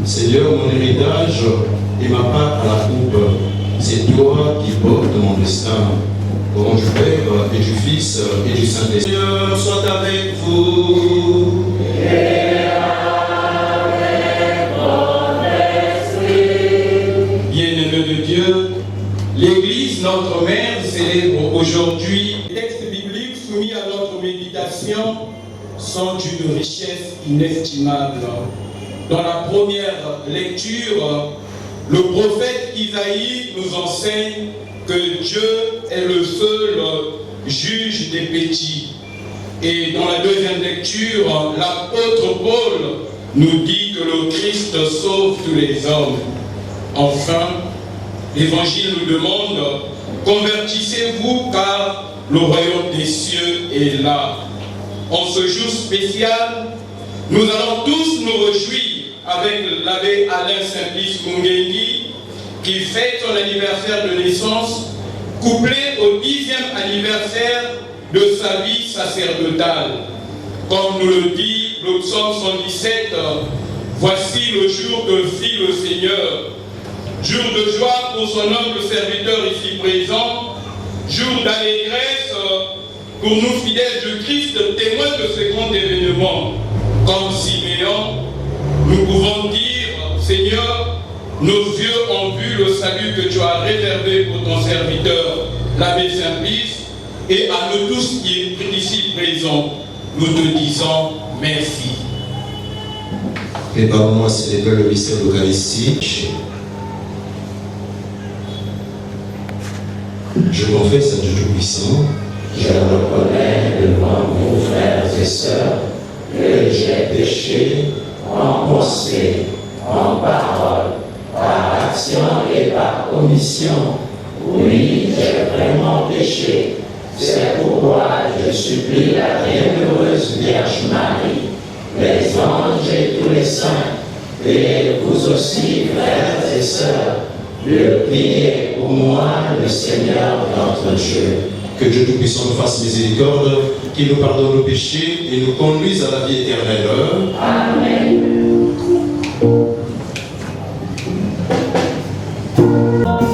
Seigneur, mon héritage et ma part à la coupe, c'est toi qui portes mon destin. Au nom du Père et du Fils et du Saint-Esprit. Seigneur soit avec vous. Et avec ton esprit. Bien-aimés de Dieu, l'Église, notre mère, célèbre aujourd'hui. Les textes bibliques soumis à notre méditation sont d'une richesse inestimable. Dans la première lecture, le prophète Isaïe nous enseigne que Dieu est le seul juge des petits. Et dans la deuxième lecture, l'apôtre Paul nous dit que le Christ sauve tous les hommes. Enfin, l'Évangile nous demande, convertissez-vous car le royaume des cieux est là. En ce jour spécial, nous allons tous nous réjouir avec l'abbé Alain Simplice Mungengi qui fête son anniversaire de naissance, couplé au 10e anniversaire de sa vie sacerdotale. Comme nous le dit le psaume 117, voici le jour que fit le Seigneur, jour de joie pour son humble serviteur ici présent, jour d'allégresse pour nous fidèles de Christ, témoins de ce grand événement. Comme Siméon, nous pouvons dire, Seigneur, nos yeux ont vu le salut que tu as réservé pour ton serviteur, l'abbé Simplice, et à nous tous qui sommes ici présents, nous te disons merci. Préparons-nous à célébrer le mystère de l'Eucharistie. Je confesse à Dieu Tout-Puissant, je reconnais devant vos frères et sœurs que j'ai péché en pensée, en parole, par action et par commission. Oui, j'ai vraiment péché. C'est pourquoi je supplie la bienheureuse Vierge Marie, les anges et tous les saints, et vous aussi, frères et sœurs, de prier pour moi, le Seigneur notre Dieu. que Dieu Tout-Puissant nous fasse miséricorde, qu'il nous pardonne nos péchés et nous conduise à la vie éternelle. Amen. Mama,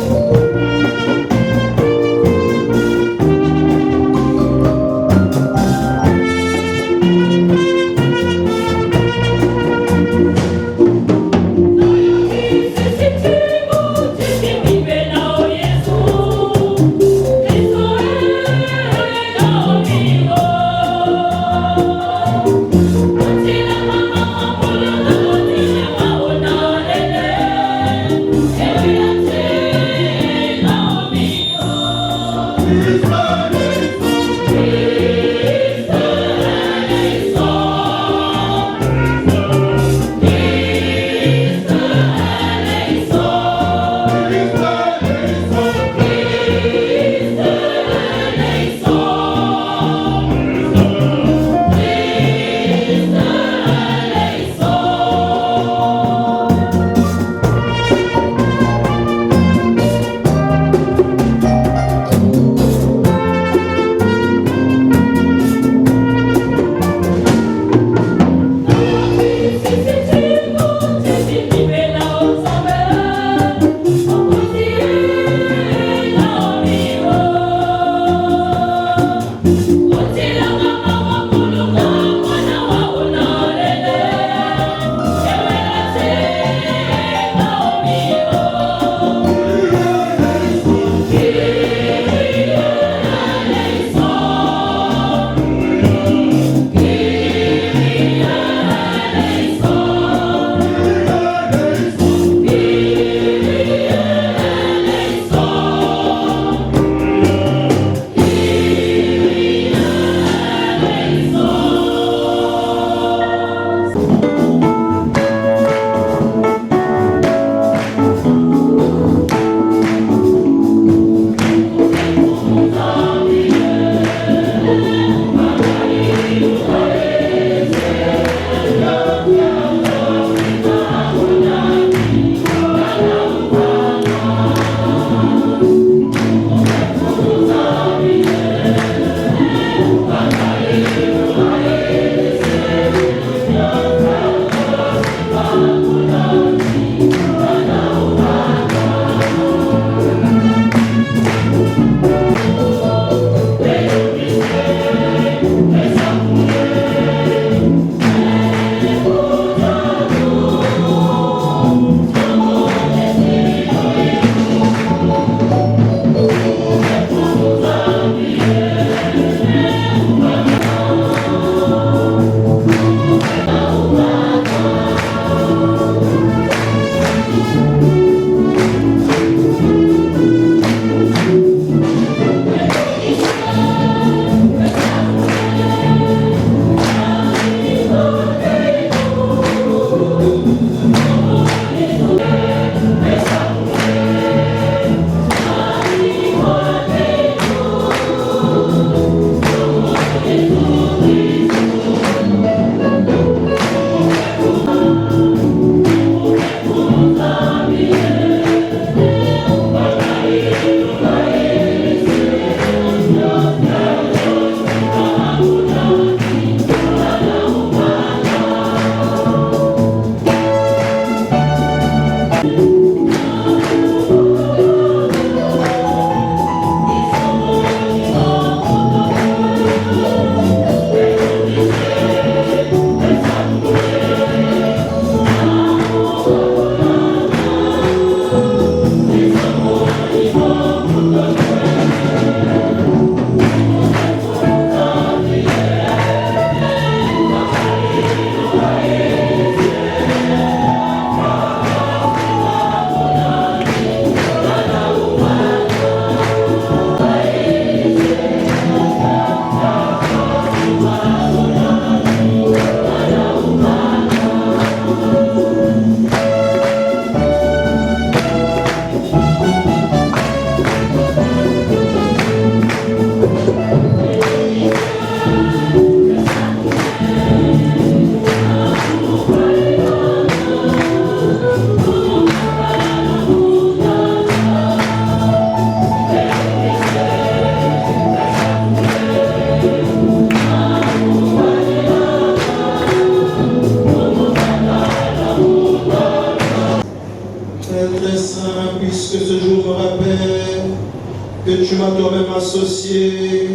que tu m'as toi-même associé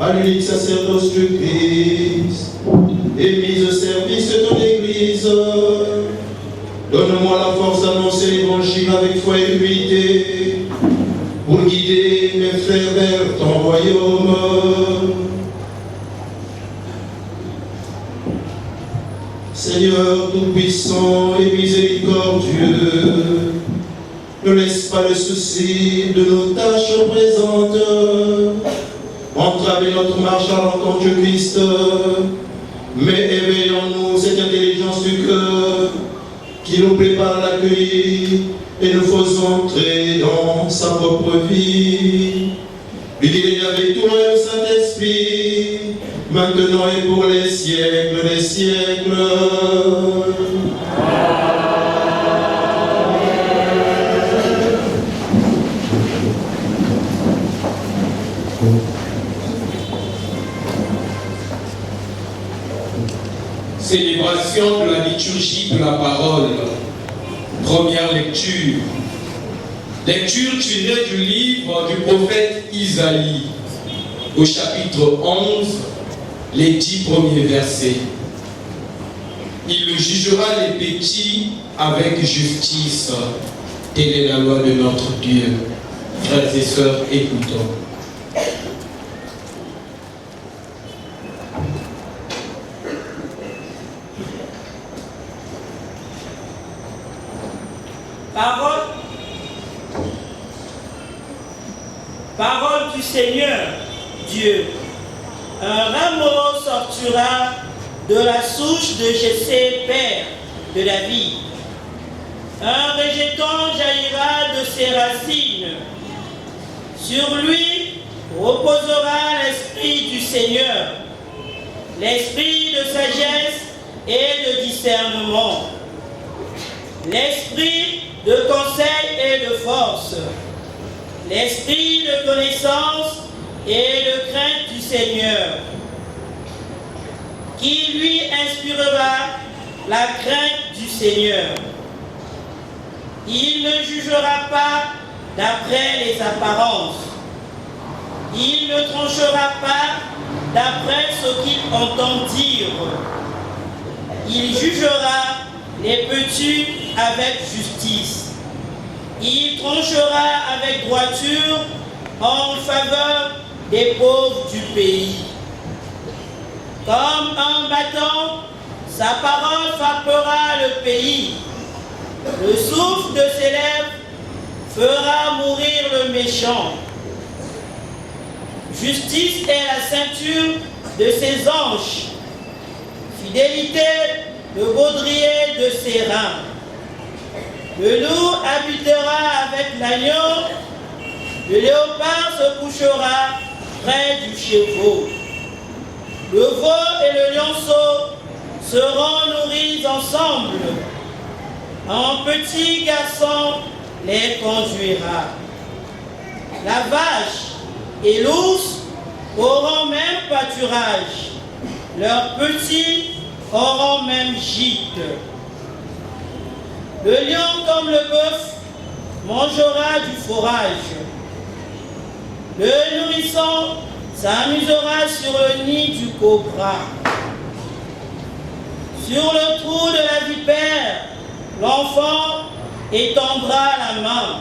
à l'unique sacerdoce du Christ et mise au service de ton Église. Donne-moi la force d'annoncer l'évangile avec foi et humilité pour guider mes frères vers ton royaume. Seigneur tout-puissant et miséricordieux, ne laisse pas le souci de nos tâches présentes entraver notre marche à l'encontre du Christ, mais éveille en nous cette intelligence du cœur qui nous prépare à l'accueillir et nous faisons entrer dans sa propre vie. Lui qu'il avec toi le Saint-Esprit, maintenant et pour les siècles des siècles. Célébration de la liturgie de la parole. Première lecture. Lecture tirée du livre du prophète Isaïe, au chapitre 11, les 10 premiers versets. Il jugera les petits avec justice. Telle est la loi de notre Dieu. Frères et sœurs, écoutons. Parole du Seigneur, Dieu. Un rameau sortira de la souche de Jessé, père de David. Un végétal jaillira de ses racines. Sur lui reposera l'esprit du Seigneur, l'esprit de sagesse et de discernement, l'esprit de conseil et de force, l'esprit de connaissance et de crainte du Seigneur, qui lui inspirera la crainte du Seigneur. Il ne jugera pas d'après les apparences. Il ne tranchera pas d'après ce qu'il entend dire. Il jugera les petits avec justice. Il tranchera avec droiture en faveur des pauvres du pays. Comme un bâton, sa parole frappera le pays. Le souffle de ses lèvres fera mourir le méchant. Justice est la ceinture de ses hanches. Fidélité, le baudrier de ses reins. Le loup habitera avec l'agneau. Le léopard se couchera près du chevreau. Le veau et le lionceau seront nourris ensemble. Un petit garçon les conduira. La vache et l'ours auront même pâturage. Leurs petits auront même gîte. Le lion comme le bœuf mangera du fourrage. Le nourrisson s'amusera sur le nid du cobra. Sur le trou de la vipère, l'enfant étendra la main.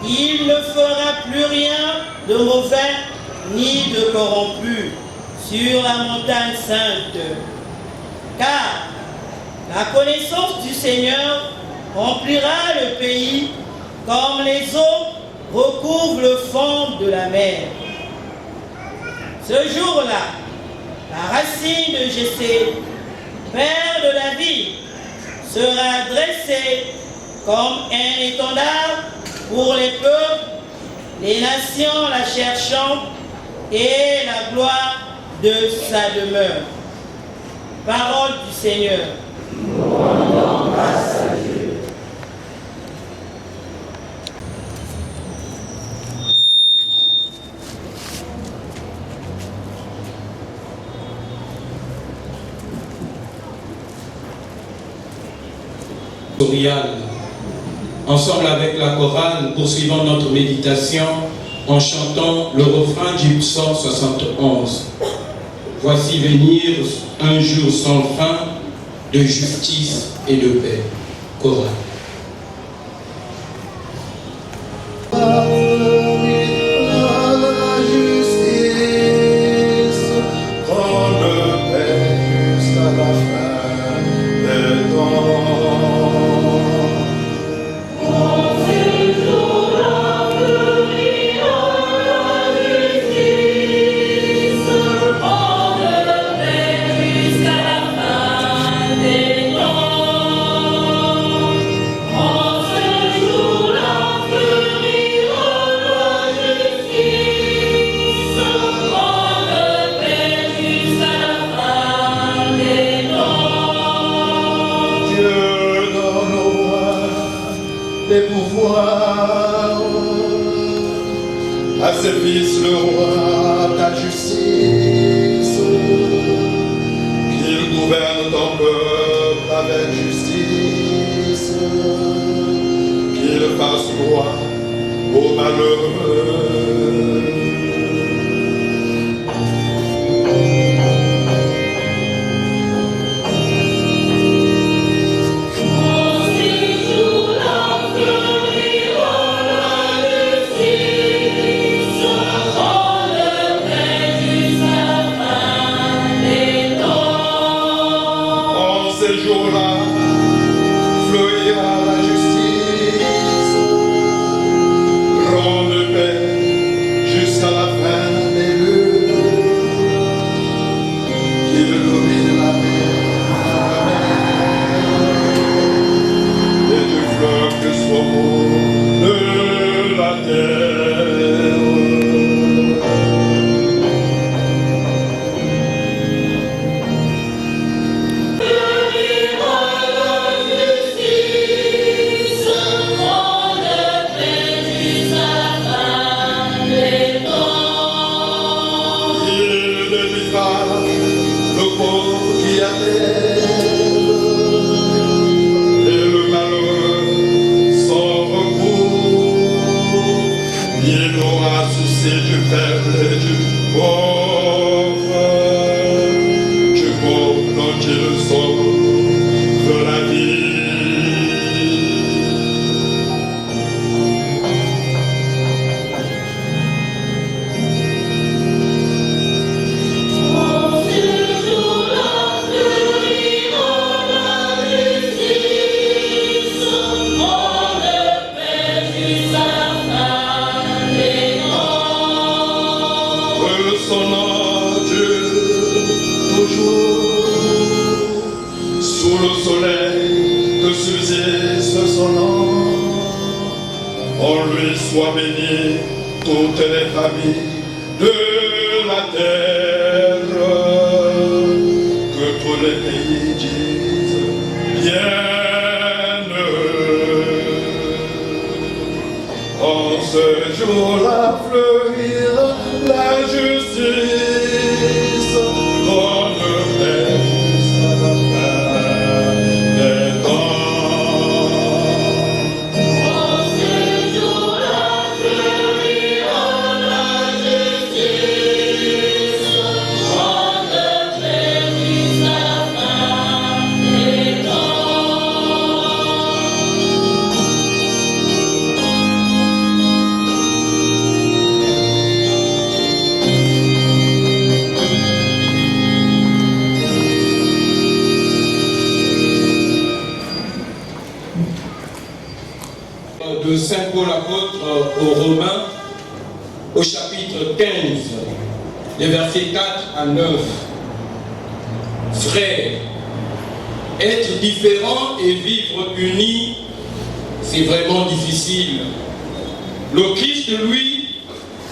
Il ne fera plus rien de mauvais ni de corrompu sur la montagne sainte. Car la connaissance du Seigneur remplira le pays comme les eaux recouvrent le fond de la mer. Ce jour-là, la racine de Jessé, père de David, sera dressée comme un étendard pour les peuples, les nations la cherchant et la gloire de sa demeure. Parole du Seigneur. Nous rendons grâce à Dieu. Ensemble avec la chorale, poursuivons notre méditation en chantant le refrain du psaume 71. Voici venir un jour sans fin de justice et de paix. Chorale. À ses fils le roi, ta justice, qu'il gouverne ton peuple avec justice, qu'il fasse droit aux malheureux. Sois béni toutes les familles de la terre, que tous les pays disent bienheureux. En ce jour-là fleurira la justice, bonne paix jusqu'à la fin des temps. De Saint Paul apôtre aux Romains, au chapitre 15, les versets 4 à 9. Frères, être différent et vivre unis, c'est vraiment difficile. Le Christ, lui,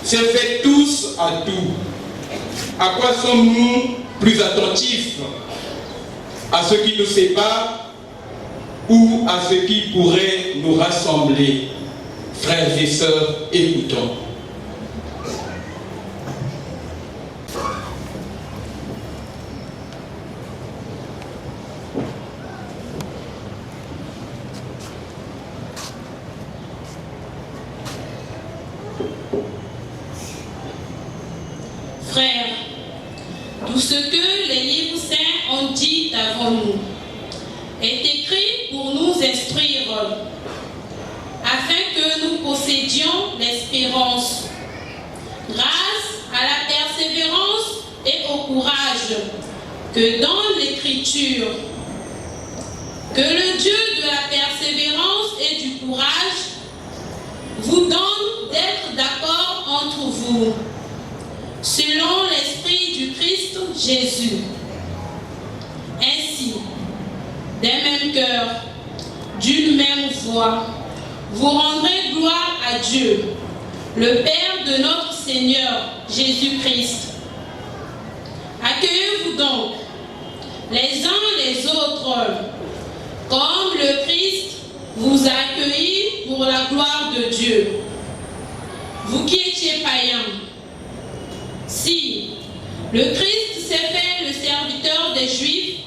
s'est fait tous à tout. À quoi sommes-nous plus attentifs? À ce qui nous sépare ou à ce qui pourrait nous rassembler? Frères et sœurs, écoutons. est écrit pour nous instruire, afin que nous possédions l'espérance, grâce à la persévérance et au courage que dans l'Écriture, que le Dieu de la persévérance et du courage vous donne d'être d'accord entre vous, selon l'Esprit du Christ Jésus. Ainsi, d'un même cœur, d'une même voix, vous rendrez gloire à Dieu, le Père de notre Seigneur Jésus-Christ. Accueillez-vous donc les uns les autres, comme le Christ vous a accueillis pour la gloire de Dieu. Vous qui étiez païens, si le Christ s'est fait le serviteur des Juifs,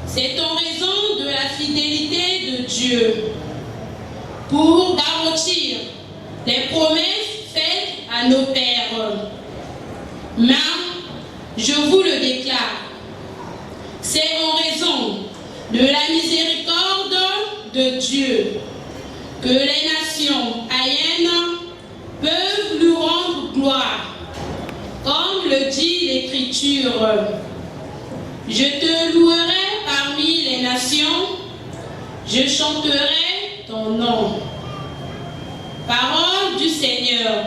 c'est en raison de la fidélité de Dieu, pour garantir les promesses faites à nos pères. Mais, je vous le déclare, c'est en raison de la miséricorde de Dieu que les nations païennes peuvent lui rendre gloire, comme le dit l'Écriture. Je te louerai parmi les nations, je chanterai ton nom. Parole du Seigneur.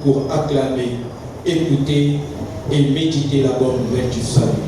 Pour acclamer, écouter et méditer la bonne nouvelle du salut.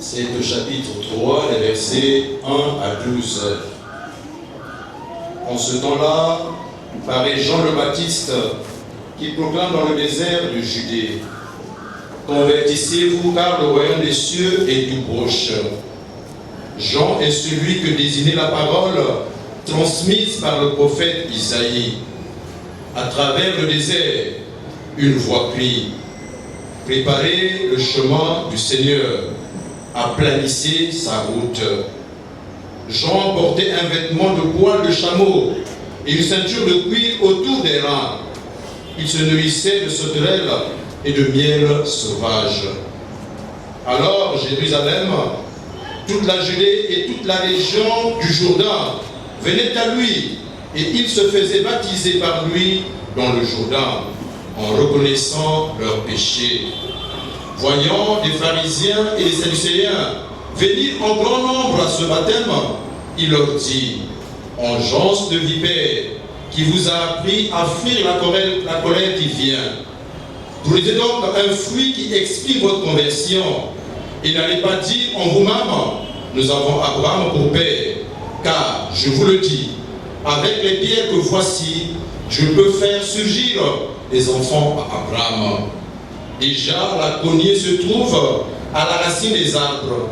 C'est au chapitre 3, les versets 1 à 12. En ce temps-là, paraît Jean le Baptiste, qui proclame dans le désert de Judée: Convertissez-vous, car le royaume des cieux est tout proche. Jean est celui que désignait la parole transmise par le prophète Isaïe. À travers le désert, une voix crie: préparez le chemin du Seigneur, aplanissez sa route. Jean portait un vêtement de poil de chameau et une ceinture de cuir autour des reins. Il se nourrissait de sauterelles et de miel sauvage. Alors Jérusalem, toute la Judée et toute la région du Jourdain venaient à lui, et ils se faisaient baptiser par lui dans le Jourdain, en reconnaissant leurs péchés. Voyant des pharisiens et des sadducéens venir en grand nombre à ce baptême, il leur dit: engeance de vipères, qui vous a appris à fuir la colère qui vient. Produisez donc un fruit qui explique votre conversion, et n'allez pas dire en vous-même: nous avons Abraham pour père, car je vous le dis, avec les pierres que voici, je peux faire surgir des enfants à Abraham. Déjà, la cognée se trouve à la racine des arbres.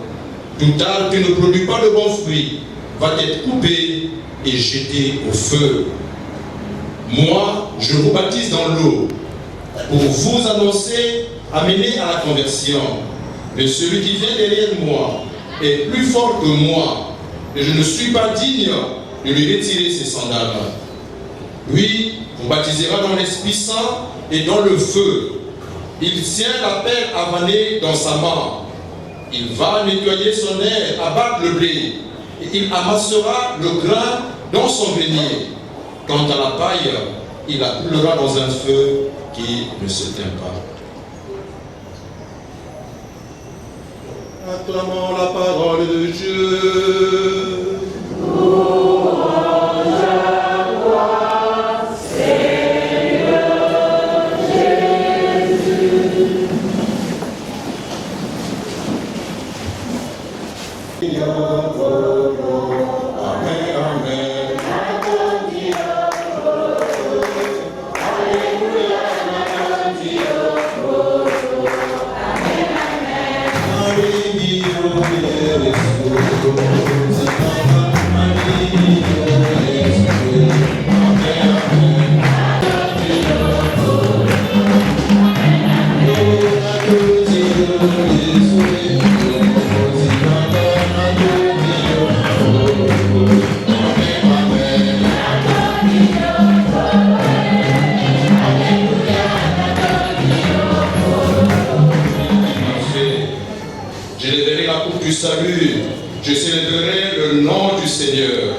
Tout arbre qui ne produit pas de bons fruits va être coupé et jeté au feu. Moi, je vous baptise dans l'eau pour vous annoncer, amener à la conversion. Mais celui qui vient derrière moi est plus fort que moi, et je ne suis pas digne de lui retirer ses sandales. Lui vous baptisera dans l'Esprit Saint et dans le feu. Il tient la pelle avanée dans sa main. Il va nettoyer son aire, abattre le blé, et il amassera le grain dans son grenier. Quant à la paille, il la coulera dans un feu qui ne s'éteint pas. Acclamons la parole de Dieu. Salut, je célébrerai le nom du Seigneur.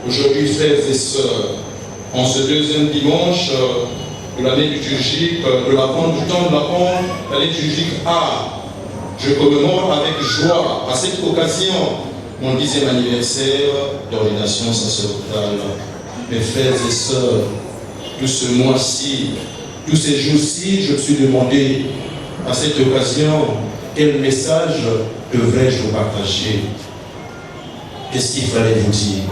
Aujourd'hui, frères et sœurs, en ce deuxième dimanche de l'année liturgique, de l'avant du temps de l'année liturgique A, je commémore avec joie à cette occasion mon 10e anniversaire d'ordination sacerdotale. Mes frères et sœurs, tout ce mois-ci, tous ces jours-ci, je me suis demandé à cette occasion quel message devrais-je vous partager? Qu'est-ce qu'il fallait vous dire?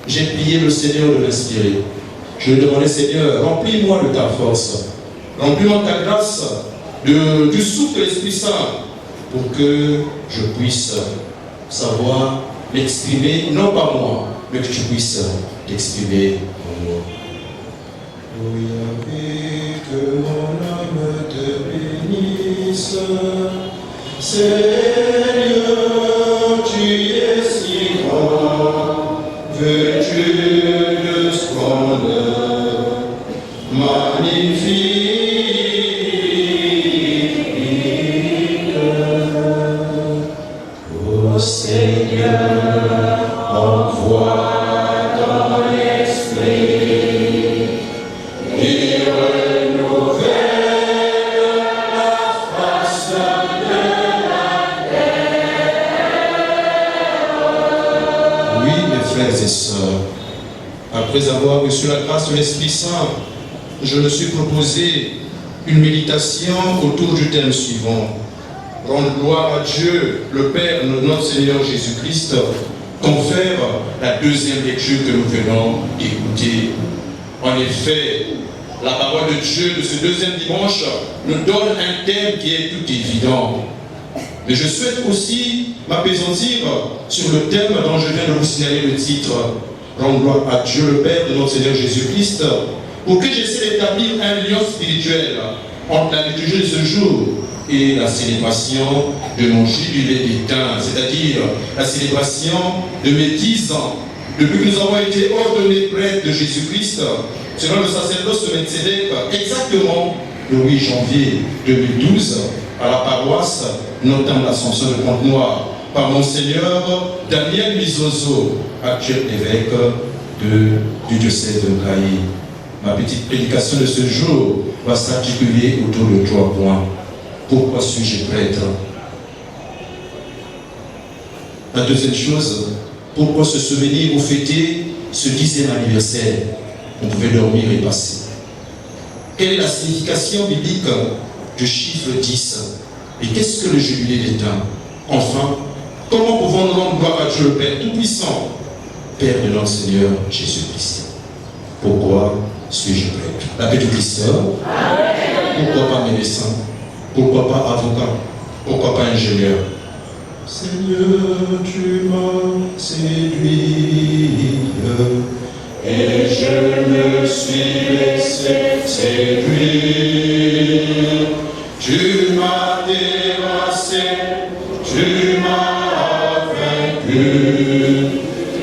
J'ai prié le Seigneur de m'inspirer. Je lui ai demandé: Seigneur, remplis-moi de ta force, remplis-moi de ta grâce, du souffle de l'Esprit Saint, pour que je puisse savoir m'exprimer, non pas moi, mais que tu puisses t'exprimer en moi. Oui, que mon âme te bénisse. Seigneur, tu es si grand, vertueux de splendeur, magnifique. Ô Seigneur, envoie dans l'esprit et renouvelle la face de la terre. Oui, mes frères et sœurs, après avoir reçu la grâce de l'Esprit Saint, je me suis proposé une méditation autour du thème suivant: rendre gloire à Dieu, le Père, notre Seigneur Jésus-Christ, confère la deuxième lecture que nous venons d'écouter. En effet, la parole de Dieu de ce deuxième dimanche nous donne un thème qui est tout évident. Mais je souhaite aussi m'appesantir sur le thème dont je viens de vous signaler le titre. Rendre gloire à Dieu le Père de notre Seigneur Jésus-Christ, pour que j'essaie d'établir un lien spirituel entre la liturgie de ce jour et la célébration de mon jubilé d'étain, c'est-à-dire la célébration de mes 10 ans, depuis que nous avons été ordonnés prêtres de Jésus-Christ, selon le sacerdoce de Melchizedek, exactement le 8 janvier 2012, à la paroisse Notre-Dame l'Assomption de Pointe-Noire, par Monseigneur Daniel Mizozo, actuel évêque du diocèse de Ngaï. Ma petite prédication de ce jour va s'articuler autour de 3 points. Pourquoi suis-je prêtre? La deuxième chose, pourquoi se souvenir ou fêter ce 10e anniversaire? On pouvait dormir et passer. Quelle est la signification biblique du chiffre 10? Et qu'est-ce que le jubilé d'étain? Enfin, comment pouvons-nous rendre gloire à Dieu le Père Tout-Puissant, Père de notre Seigneur Jésus-Christ? Pourquoi suis-je prêtre? La paix du Christ. Pourquoi pas médecin? Pourquoi pas avocat? Pourquoi pas ingénieur? Seigneur, tu m'as séduit et je me suis laissé séduire. Tu m'as dérassé, tu m'as vaincu,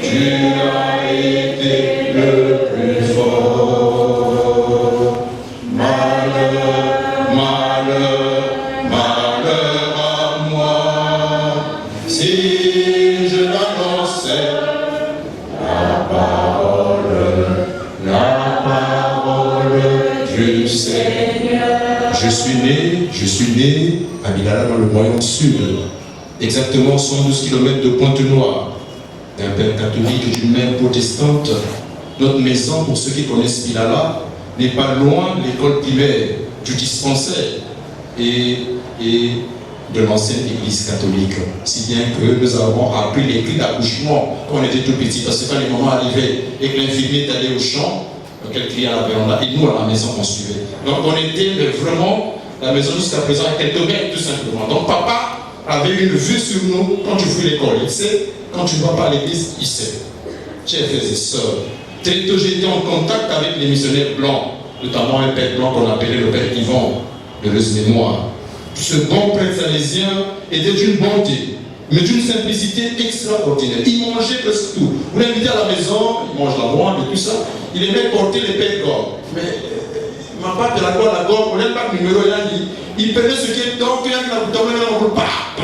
tu as été le plus fort. Malheur, malheur, malheur à moi, si je l'annonçais la parole du Seigneur. Je suis né à Bilala dans le Moyen Sud, exactement 112 km de Pointe-Noire, d'un père catholique et d'une mère protestante. Notre maison, pour ceux qui connaissent Bilala, n'est pas loin de l'école primaire, du dispensaire et de l'ancienne église catholique. Si bien que nous avons appris les cris d'accouchement quand on était tout petit, parce que quand les moments arrivaient et que l'infirmier est allé au champ, quel criait à la véranda, et nous à la maison on suivait. Donc on était vraiment la maison jusqu'à présent à quelques mètres tout simplement. Donc papa avait une vue sur nous quand tu fouilles l'école. Il sait, quand tu ne vas pas à l'église, il sait. Chers frères et sœurs, très tôt j'ai été en contact avec les missionnaires blancs, notamment un père blanc qu'on appelait le père Yvan, de heureuse mémoire. Ce bon prêtre salésien était d'une bonté, mais d'une simplicité extraordinaire. Il mangeait presque tout. Vous l'invitez à la maison, il mange la viande et tout ça. Il aimait porter les pères gorges. Mais ma part de la gorge, on n'aime pas le numéro, il prenait ce qui est donc il a la on pas.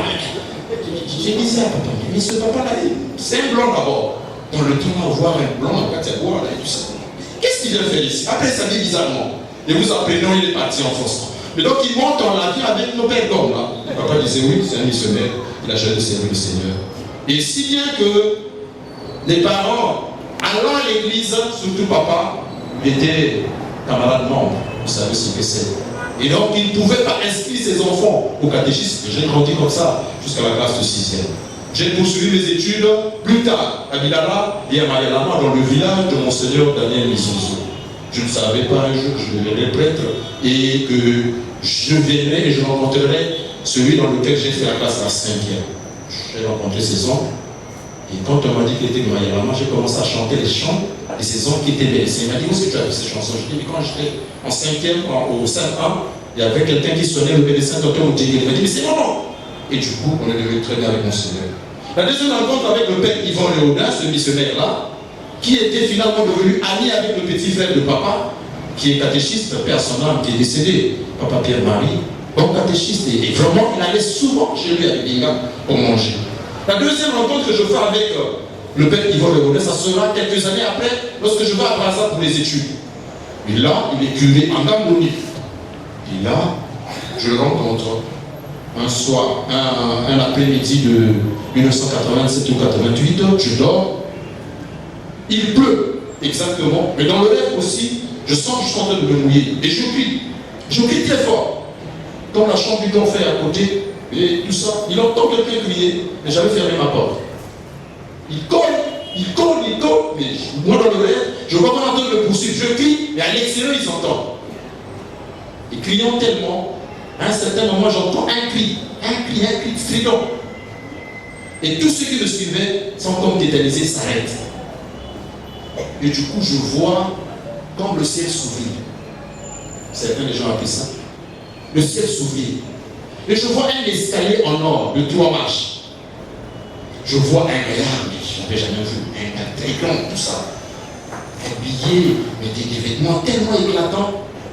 J'ai dit ça à papa. Mais ce papa-là, c'est un blanc d'abord. Dans le temps, on voit un blanc dans la boire et tout ça. Qu'est-ce qu'il vient faire ici? Après, ça dit bizarrement. Et vous apprenez, non, il est parti en France. Mais donc, il monte en la vie avec nos pères d'hommes là. Papa disait, oui, c'est un missionnaire. Il a jamais de servir le Seigneur. Et si bien que les parents, allant à l'église, surtout papa, était camarade membre. Vous savez ce que c'est. Et donc, il ne pouvait pas inscrire ses enfants au catéchisme. J'ai grandi comme ça jusqu'à la classe de 6e. J'ai poursuivi mes études plus tard à Bilala et à Mayalama dans le village de Monseigneur Daniel Mizozo. Je ne savais pas un jour que je deviendrais prêtre et que je viendrais et je rencontrerais celui dans lequel j'ai fait la classe à 5e. J'ai rencontré ces hommes et quand on m'a dit qu'il était de Mayalama, j'ai commencé à chanter les chants de ces hommes qui étaient blessés. Il m'a dit, où est-ce que tu as vu ces chansons? Je dis, mais quand j'étais en 5e, au 5A, il y avait quelqu'un qui sonnait le médecin docteur Moutégui. Il m'a dit, mais c'est mon nom. Et du coup, on est devenu très bien avec mon Seigneur. La deuxième rencontre avec le père Yvan Léodin, ce missionnaire-là, qui était finalement devenu ami avec le petit frère de papa, qui est catéchiste, père son âme, qui est décédé, papa Pierre-Marie, bon catéchiste, et vraiment, il allait souvent chez lui avec des gars pour manger. La deuxième rencontre que je fais avec le père Yvan Léodin, ça sera quelques années après, lorsque je vais à Brazza pour les études. Et là, il est curé en Gamboni. Et là, je le rencontre un soir, un après-midi de 1987 ou 88, je dors, il pleut, exactement, mais dans le rêve aussi, je sens que je suis en train de me mouiller, et je crie très fort. Dans la chambre du fait à côté, et tout ça. Il entend quelqu'un crier, mais j'avais fermé ma porte. Il colle, mais moi dans l'oreille, je vois qu'on entend le poursuivre. Je crie, mais à l'extérieur, ils entendent. Et criant tellement, à un certain moment, j'entends un cri strident. Et tous ceux qui le suivaient, sans comme tétanisés, s'arrêtent. Et du coup, je vois comme le ciel s'ouvrit. Certains des gens appellent ça. Le ciel s'ouvrit. Et je vois un escalier en or de 3 marches. Je vois un gaillard, mais je n'avais jamais vu, un gars très grand, tout ça. Habillé, mais des vêtements tellement éclatants.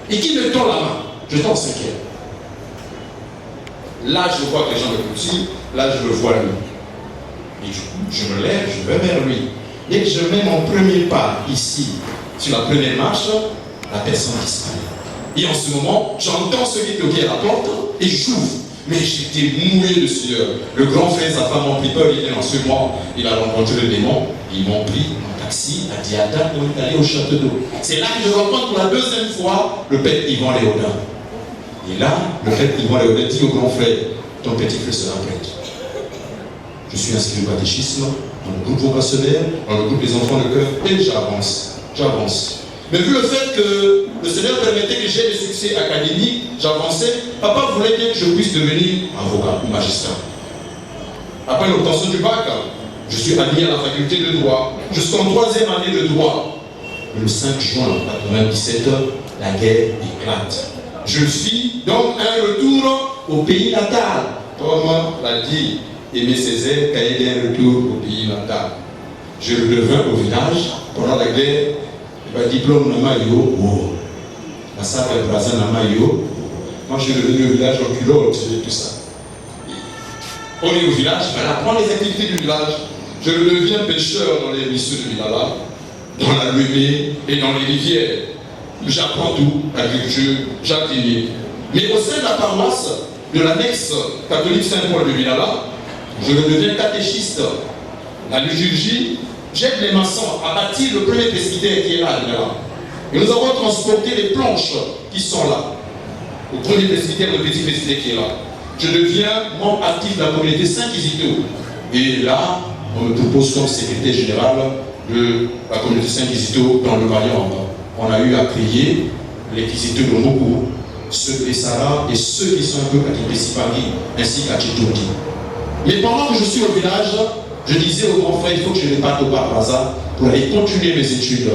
Et qui me tend la main. Je tends 5e. Là, je vois que les gens me poursuivent. Là, je le vois lui. Et du coup, je me lève, je vais vers lui. Dès que je mets mon premier pas ici, sur la première marche, la personne disparaît. Et en ce moment, j'entends celui qui est à la porte et j'ouvre. Mais j'étais mouillé de sueur. Le grand frère, sa femme ont pris peur, il était dans ce mois. Il a rencontré le démon. Ils m'ont pris en taxi à Diata pour aller au château d'eau. C'est là que je rencontre pour la 2e fois le père Yvan Léodin. Et là, le père Yvan Léodin dit au grand frère, ton petit frère sera prêtre. Je suis inscrit au catéchisme, dans le groupe vocationnaire, dans le groupe des enfants de cœur, et j'avance. Mais vu le fait que le Seigneur permettait que j'aie des succès académiques, j'avançais, papa voulait bien que je puisse devenir avocat ou magistrat. Après l'obtention du bac, je suis admis à la faculté de droit, jusqu'en 3e année de droit. Le 5 juin 1997, la guerre éclate. Je suis donc un retour au pays natal, comme l'a dit Aimé Césaire, cahier d'un retour au pays natal. Je revins au village pendant la guerre. Le diplôme n'a pas eu. La salle de Brazza n'a pas eu. Moi, je suis revenu au village en culotte et tout ça. On est au village, il fallait apprendre les activités du village. Je deviens pêcheur dans les ruisseaux de Vilala, dans la Lumée et dans les rivières. J'apprends tout, l'agriculture, jardinier. Mais au sein de la paroisse de l'annexe catholique Saint-Paul de Vilala, je deviens catéchiste. La liturgie, j'aide les maçons à bâtir le premier presbytère qui est là. Et nous avons transporté les planches qui sont là. Le premier presbytère, le petit presbytère qui est là. Je deviens membre actif de la communauté Saint-Kizito. Et là, on me propose comme secrétaire général de la communauté Saint-Kizito dans le Variant. On a eu à créer les Kizito de Moko, ceux de Sarah et ceux qui sont un peu à Kipesipagi, ainsi qu'à Tchitoudi. Mais pendant que je suis au village, je disais au grand frère, il faut que je ne parte au Barbaza pour aller continuer mes études.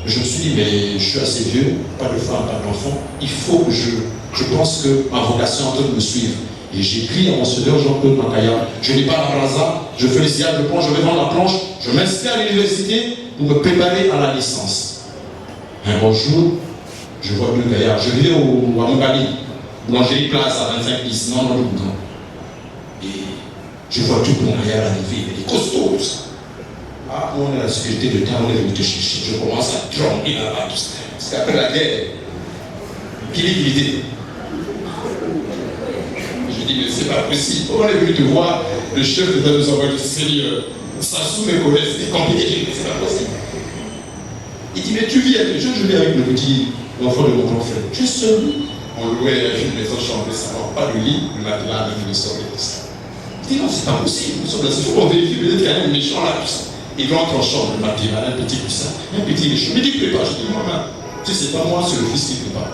Je me suis dit, mais je suis assez vieux, pas de femme, pas d'enfant, il faut que je pense que ma vocation est en train de me suivre. Et j'écris à mon seigneur Jean-Claude Makaya, je n'ai pas la Braza, je fais les sillages de planche, je vais vendre la planche, je m'inscris à l'université pour me préparer à la licence. Un bon jour, je vois le gaillard, je vais à Mongali, boulangerie place à 25 10, non, et je vois tout mon gaillard arriver, il est costaud, tout ça. Ah, on est à la sécurité de temps, on est venu te chercher, je commence à tromper là-bas, tout ça. Parce qu'après la guerre, qu'il est guidé. Je dis, mais c'est pas possible. On est venu te voir, le chef de nous envoie du Seigneur. Sassou me connaît, c'était compliqué. Je dis, mais c'est pas possible. Il dit, mais tu vis avec les jeunes, je vis avec le petit enfant de mon grand frère. Tu es seul. On louait une maison chambrée, ça va, pas de lit, le matelas, même le sol et tout ça. Il dit, non, c'est pas possible. Nous sommes là, il faut qu'on vérifie, peut-être qu'il y a un méchant là, tout ça. Il rentre en chambre, le matelas, un petit coussin, un petit méchant. Mais il prépare, je dis, moi-même, tu sais, c'est pas moi, c'est le fils qui prépare.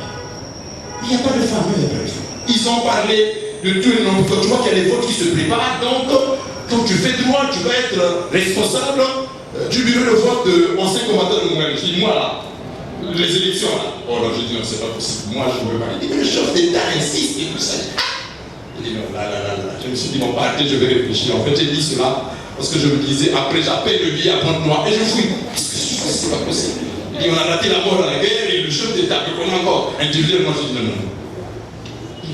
Il n'y a pas de femme, il n'y a pas de femme. Ils ont parlé de tout le monde. Tu vois qu'il y a des votes qui se préparent. Donc, quand tu fais droit, tu vas être responsable du bureau de vote de ancien combattant de Mongali. Je dis, moi là, les élections là. Oh là, je dis, non, c'est pas possible. Moi, je ne veux pas. Il dit, mais le chef d'État insiste et tout ça. Je dis, non, là. Je me suis dit, bon, arrêtez, je vais réfléchir. En fait, j'ai dit cela parce que je me disais, après, j'appelle le billet à prendre moi et je fouille. C'est pas possible. Il dit, on a raté la mort dans la guerre et le chef d'État, que connaît encore. Individuellement, je dis, non.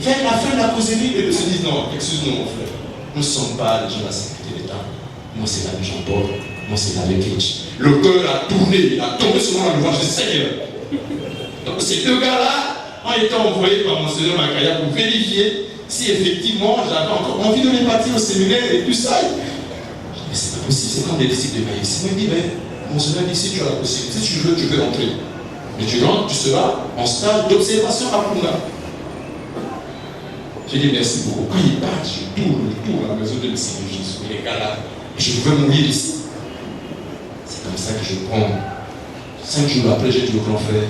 Vers la fin de la causerie, et ils se disent, non, excuse-nous mon frère, nous ne sommes pas les gens de la sécurité d'État. Moi, c'est l'abbé Jean-Paul, moi, c'est l'abbé Ketch. Le cœur a tourné, il a tombé sur moi, je dis, Seigneur. Donc, ces deux gars-là ont été envoyés par mon seigneur Makaya pour vérifier si effectivement j'avais encore envie de les partir au séminaire et tout ça. Je dis, mais c'est pas possible, c'est comme des disciples de Maïs. Il me dit, mais mon seigneur dit, si tu as la possibilité, si tu veux, tu peux entrer. Mais tu rentres, tu seras en stage d'observation à Punga. J'ai dit merci beaucoup. Quand il part, je tourne la maison de Seigneur Jésus. Les gars là, je veux mourir ici. C'est comme ça que je prends. 5 jours après, j'ai dit au grand frère,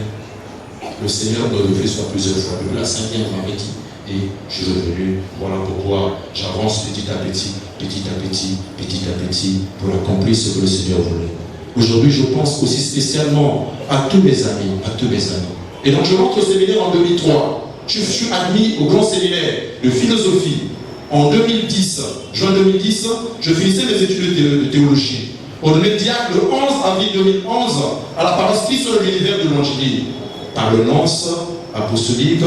le Seigneur doit lever soit plusieurs fois. Depuis la 5e, on m'avait dit. Et je suis revenu. Voilà pourquoi j'avance petit à petit, pour accomplir ce que le Seigneur voulait. Aujourd'hui, je pense aussi spécialement à tous mes amis, Et donc, je rentre au séminaire en 2003. Je suis admis au grand séminaire de philosophie. En 2010, juin 2010, je finissais mes études de théologie. On me diacre le 11 avril 2011 à la paroisse Christ sur l'univers de l'Angélie. Par le nonce apostolique,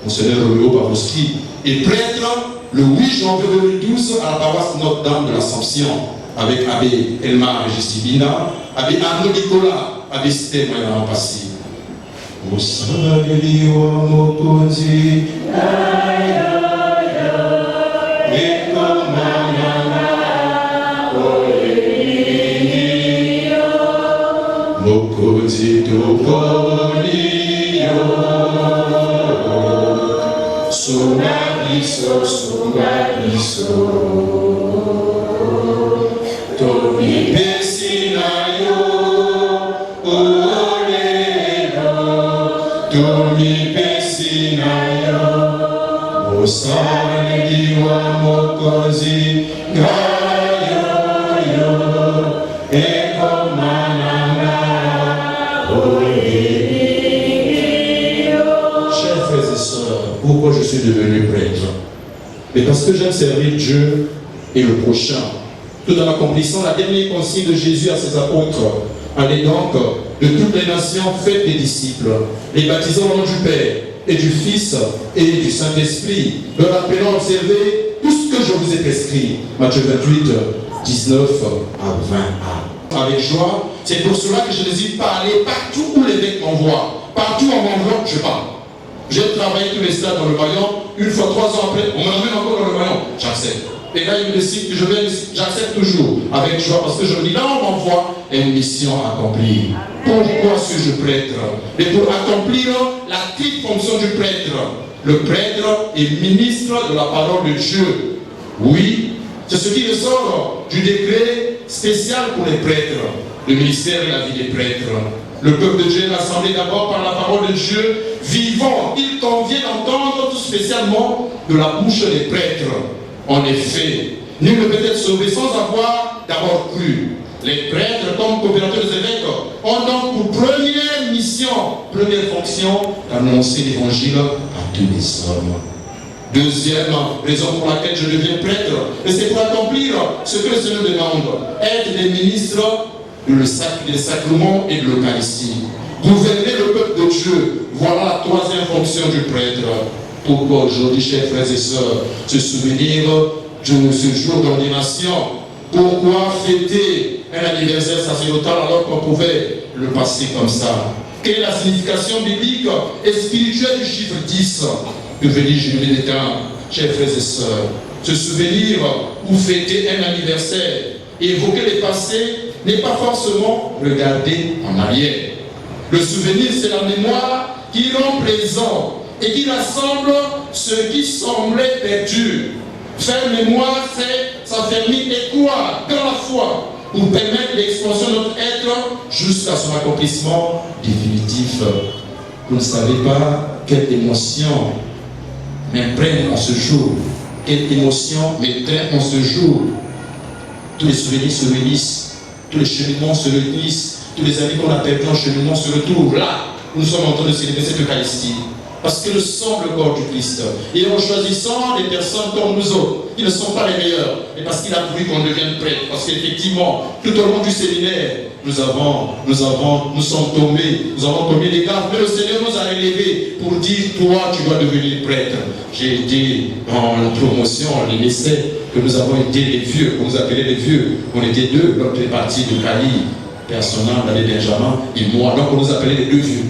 Monseigneur Roméo Pavlovski, et prêtre le 8 janvier 2012 à la paroisse Notre-Dame de l'Assomption, avec Abbé Elmar Justibina, Abbé Arnaud Nicolas, Abbé Stéma Yampassi. Tomi pesinayo, olelo. Tomi pesinayo, osaniwa mokozi gayo ekomanana olelo. Chers frères et sœurs, pourquoi je suis devenu prêtre? Mais parce que j'aime servir Dieu et le prochain, tout en accomplissant la dernière consigne de Jésus à ses apôtres. Allez donc de toutes les nations, faites des disciples, les baptisant au nom du Père et du Fils et du Saint-Esprit, leur appelant à observer tout ce que je vous ai prescrit. Matthieu 28, 19 à 20a. Avec joie, c'est pour cela que je n'hésite pas à aller partout où l'évêque m'envoie. Partout où on m'envoie, je pars. J'ai travaillé tous les stades dans le Maillon. Une fois, 3 ans après, on m'emmène encore dans le Maillon. J'accepte. Et là, il me décide que je viens ici. J'accepte toujours avec joie parce que je me dis, là, on m'envoie une mission accomplie. Pourquoi suis-je prêtre? Et pour accomplir la triple fonction du prêtre. Le prêtre est ministre de la parole de Dieu. Oui, c'est ce qui ressort du décret spécial pour les prêtres. Le ministère et la vie des prêtres. Le peuple de Dieu est rassemblé d'abord par la parole de Dieu vivant. Il convient d'entendre tout spécialement de la bouche des prêtres. En effet, nul ne peut être sauvé sans avoir d'abord cru. Les prêtres, comme coopérateurs des évêques, ont donc pour première mission, première fonction, d'annoncer l'évangile à tous les hommes. Deuxième raison pour laquelle je deviens prêtre, et c'est pour accomplir ce que le Seigneur demande, être des ministres des sacrements et de l'Eucharistie. Gouverner le peuple de Dieu, voilà la troisième fonction du prêtre. Pourquoi aujourd'hui, chers frères et sœurs, se souvenir de ce jour d'ordination? Pourquoi fêter un anniversaire sacerdotal alors qu'on pouvait le passer comme ça? Quelle est la signification biblique et spirituelle du chiffre 10? Devenir jubilé des temps, chers frères et sœurs. Se souvenir ou fêter un anniversaire, évoquer le passé, n'est pas forcément regarder en arrière. Le souvenir, c'est la mémoire qui rend présent et qui rassemble ce qui semblait perdu. Faire mémoire, c'est s'affermir et croire dans la foi pour permettre l'expansion de notre être jusqu'à son accomplissement définitif. Vous ne savez pas quelle émotion m'imprègne en ce jour. Quelle émotion m'étreint en ce jour. Tous les souvenirs se réunissent. Tous les cheminements se réunissent. Tous les amis qu'on a perdus en cheminement se retrouvent. Là, nous sommes en train de célébrer cette Eucharistie. Parce que nous sommes le corps du Christ. Et en choisissant des personnes comme nous autres, qui ne sont pas les meilleurs, mais parce qu'il a voulu qu'on devienne prêtre. Parce qu'effectivement, tout au long du séminaire, nous sommes tombés, nous avons tombé les gardes, mais le Seigneur nous a élevés pour dire, toi, tu dois devenir prêtre. J'ai été dans la promotion, les essais, que nous avons été les vieux, qu'on nous appelait les vieux. On était deux, l'autre est parti de Cali, personnel, l'abbé Benjamin, et moi. Donc on nous appelait les deux vieux.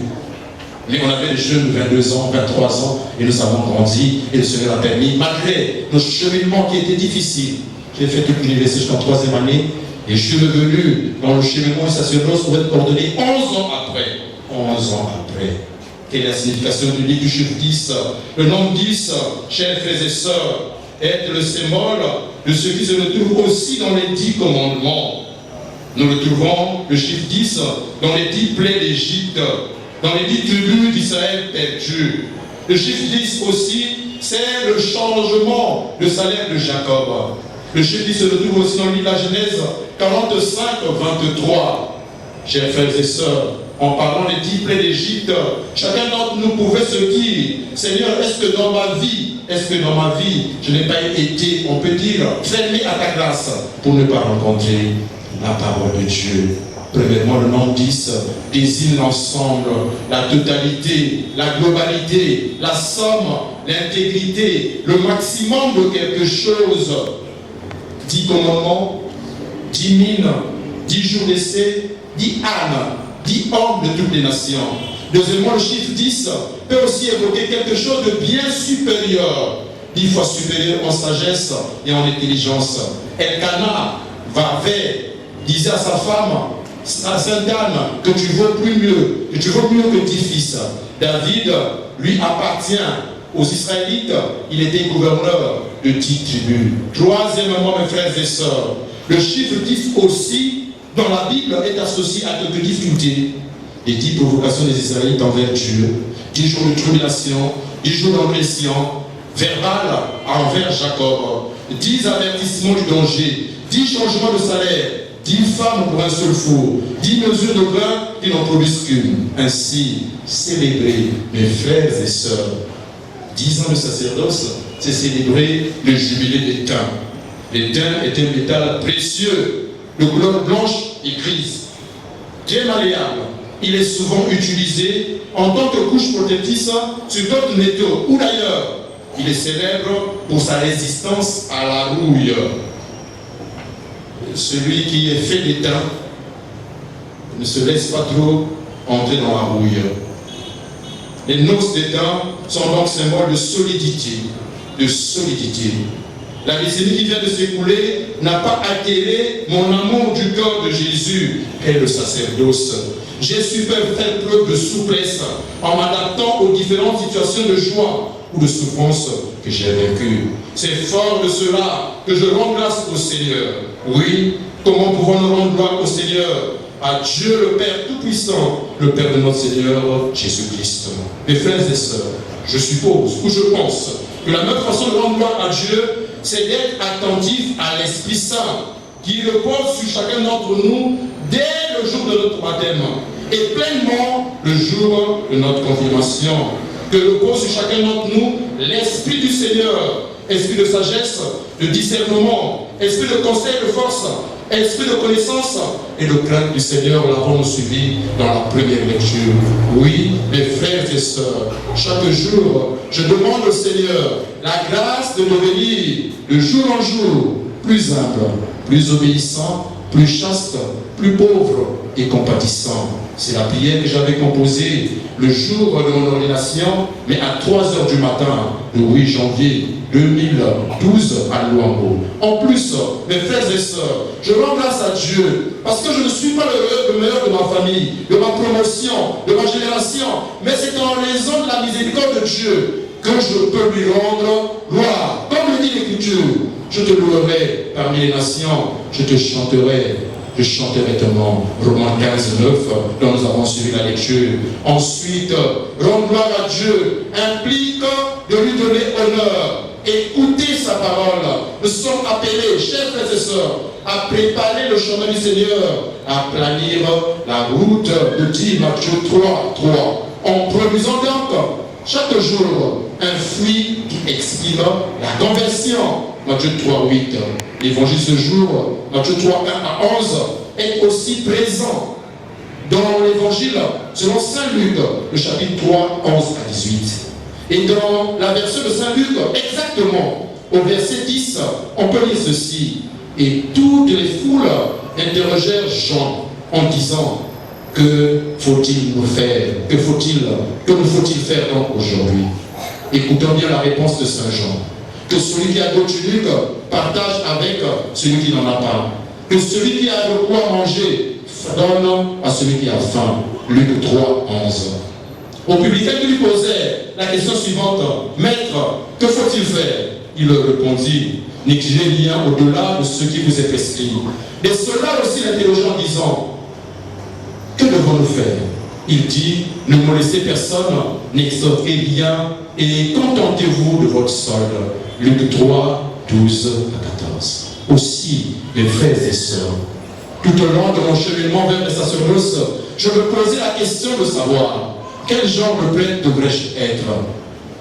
Mais on avait des jeunes de 22 ans, 23 ans, et nous avons grandi, et le Seigneur a permis, malgré nos cheminements qui étaient difficiles. J'ai fait toute l'université jusqu'en 3e année, et je suis revenu dans le cheminement du sacerdoce pour être ordonné 11 ans après. 11 ans après. Quelle est la signification du livre du chiffre 10? Le nombre 10, chers frères et sœurs, est le symbole de ce qui se retrouve aussi dans les 10 commandements. Nous retrouvons le chiffre 10 dans les 10 plaies d'Égypte, dans les 10 tribus d'Israël perdues. Le chiffre 10 aussi, c'est le changement de salaire de Jacob. Le chiffre 10 se retrouve aussi dans le livre de la Genèse 45, 23. Chers frères et sœurs, en parlant des 10 plaies d'Égypte, chacun d'entre nous pouvait se dire, Seigneur, est-ce que dans ma vie, je n'ai pas été, on peut dire, fermé à ta grâce pour ne pas rencontrer la parole de Dieu. Premièrement, le nombre 10 désigne l'ensemble, la totalité, la globalité, la somme, l'intégrité, le maximum de quelque chose. 10 commandements, 10 mines, 10 jours d'essai, 10 ânes, 10 hommes de toutes les nations. Deuxièmement, le chiffre 10 peut aussi évoquer quelque chose de bien supérieur, 10 fois supérieur en sagesse et en intelligence. Elkanah disait à sa femme, à Sainte Anne, que tu vaux mieux que 10 fils. David, lui, appartient aux Israélites, il était gouverneur de 10 tribus. Troisièmement, mes frères et sœurs, le chiffre 10 aussi, dans la Bible, est associé à quelques difficultés. Les 10 provocations des Israélites envers Dieu, 10 jours de tribulation, 10 jours d'oppression, verbal envers Jacob, 10 avertissements du danger, 10 changements de salaire, 10 femmes pour un seul four, 10 mesures de grain qui n'en produisent qu'une. Ainsi, célébrer, mes frères et sœurs, 10 ans de sacerdoce, c'est célébrer le jubilé des thym. Le thym est un métal précieux, de couleur blanche et grise, très malléable. Il est souvent utilisé en tant que couche protectrice sur d'autres métaux ou d'ailleurs. Il est célèbre pour sa résistance à la rouille. Celui qui est fait d'étain ne se laisse pas trop entrer dans la rouille. Les noces d'étain sont donc symbole de solidité, La décennie qui vient de s'écouler n'a pas altéré mon amour du corps de Jésus et le sacerdoce. J'ai su faire preuve de souplesse en m'adaptant aux différentes situations de joie ou de souffrance que j'ai vécues. C'est fort de cela que je rends grâce au Seigneur. Oui, comment pouvons-nous rendre gloire au Seigneur? À Dieu le Père Tout-Puissant, le Père de notre Seigneur Jésus-Christ. Mes frères et sœurs, je suppose ou je pense que la meilleure façon de rendre gloire à Dieu, c'est d'être attentif à l'Esprit Saint qui repose sur chacun d'entre nous dès le jour de notre baptême et pleinement le jour de notre confirmation. Que repose sur chacun d'entre nous l'Esprit du Seigneur, esprit de sagesse, de discernement, esprit de conseil, de force, esprit de connaissance et de crainte du Seigneur. L'avons suivi dans la première lecture. Oui, mes frères et sœurs, chaque jour, je demande au Seigneur la grâce de devenir de jour en jour plus humble, plus obéissant, plus chaste, plus pauvre et compatissant. C'est la prière que j'avais composée le jour de mon ordination, mais à 3h du matin, le 8 janvier 2012 à Luango. En plus, mes frères et sœurs, je rends grâce à Dieu parce que je ne suis pas le meilleur de ma famille, de ma promotion, de ma génération, mais c'est en raison de la miséricorde de Dieu que je peux lui rendre gloire. Comme le dit l'Écriture, je te louerai parmi les nations, je chanterai ton nom. Romains 15, 9, dont nous avons suivi la lecture. Ensuite, rendre gloire à Dieu implique de lui donner honneur. Écouter sa parole. Nous sommes appelés, chers frères et sœurs, à préparer le chemin du Seigneur, à planir la route de Matthieu 3, 3. En produisant donc chaque jour un fruit qui exprime la conversion. Matthieu 3, 8. L'évangile ce jour, Matthieu 3, 1 à 11, est aussi présent dans l'évangile selon Saint Luc, le chapitre 3, 11 à 18. Et dans la version de Saint Luc, exactement, au verset 10, on peut lire ceci. Et toutes les foules interrogèrent Jean en disant, que faut-il nous faire? Que nous faut-il faire donc aujourd'hui? Écoutons bien la réponse de Saint Jean. Que celui qui a d'autres tuniques partage avec celui qui n'en a pas. Que celui qui a de quoi manger donne à celui qui a faim. Luc 3, 11. Au publicain qui lui posait la question suivante, Maître, que faut-il faire? Il leur répondit, négligez rien au-delà de ce qui vous est prescrit. Et cela aussi l'interrogeait en disant, que devons-nous faire? Il dit, ne molestez personne, n'extorquez rien et contentez-vous de votre solde. Luc 3, 12 à 14. Aussi, mes frères et sœurs, tout au long de mon cheminement vers le sacerdoce, je me posais la question de savoir quel genre de prêtre devrais-je être?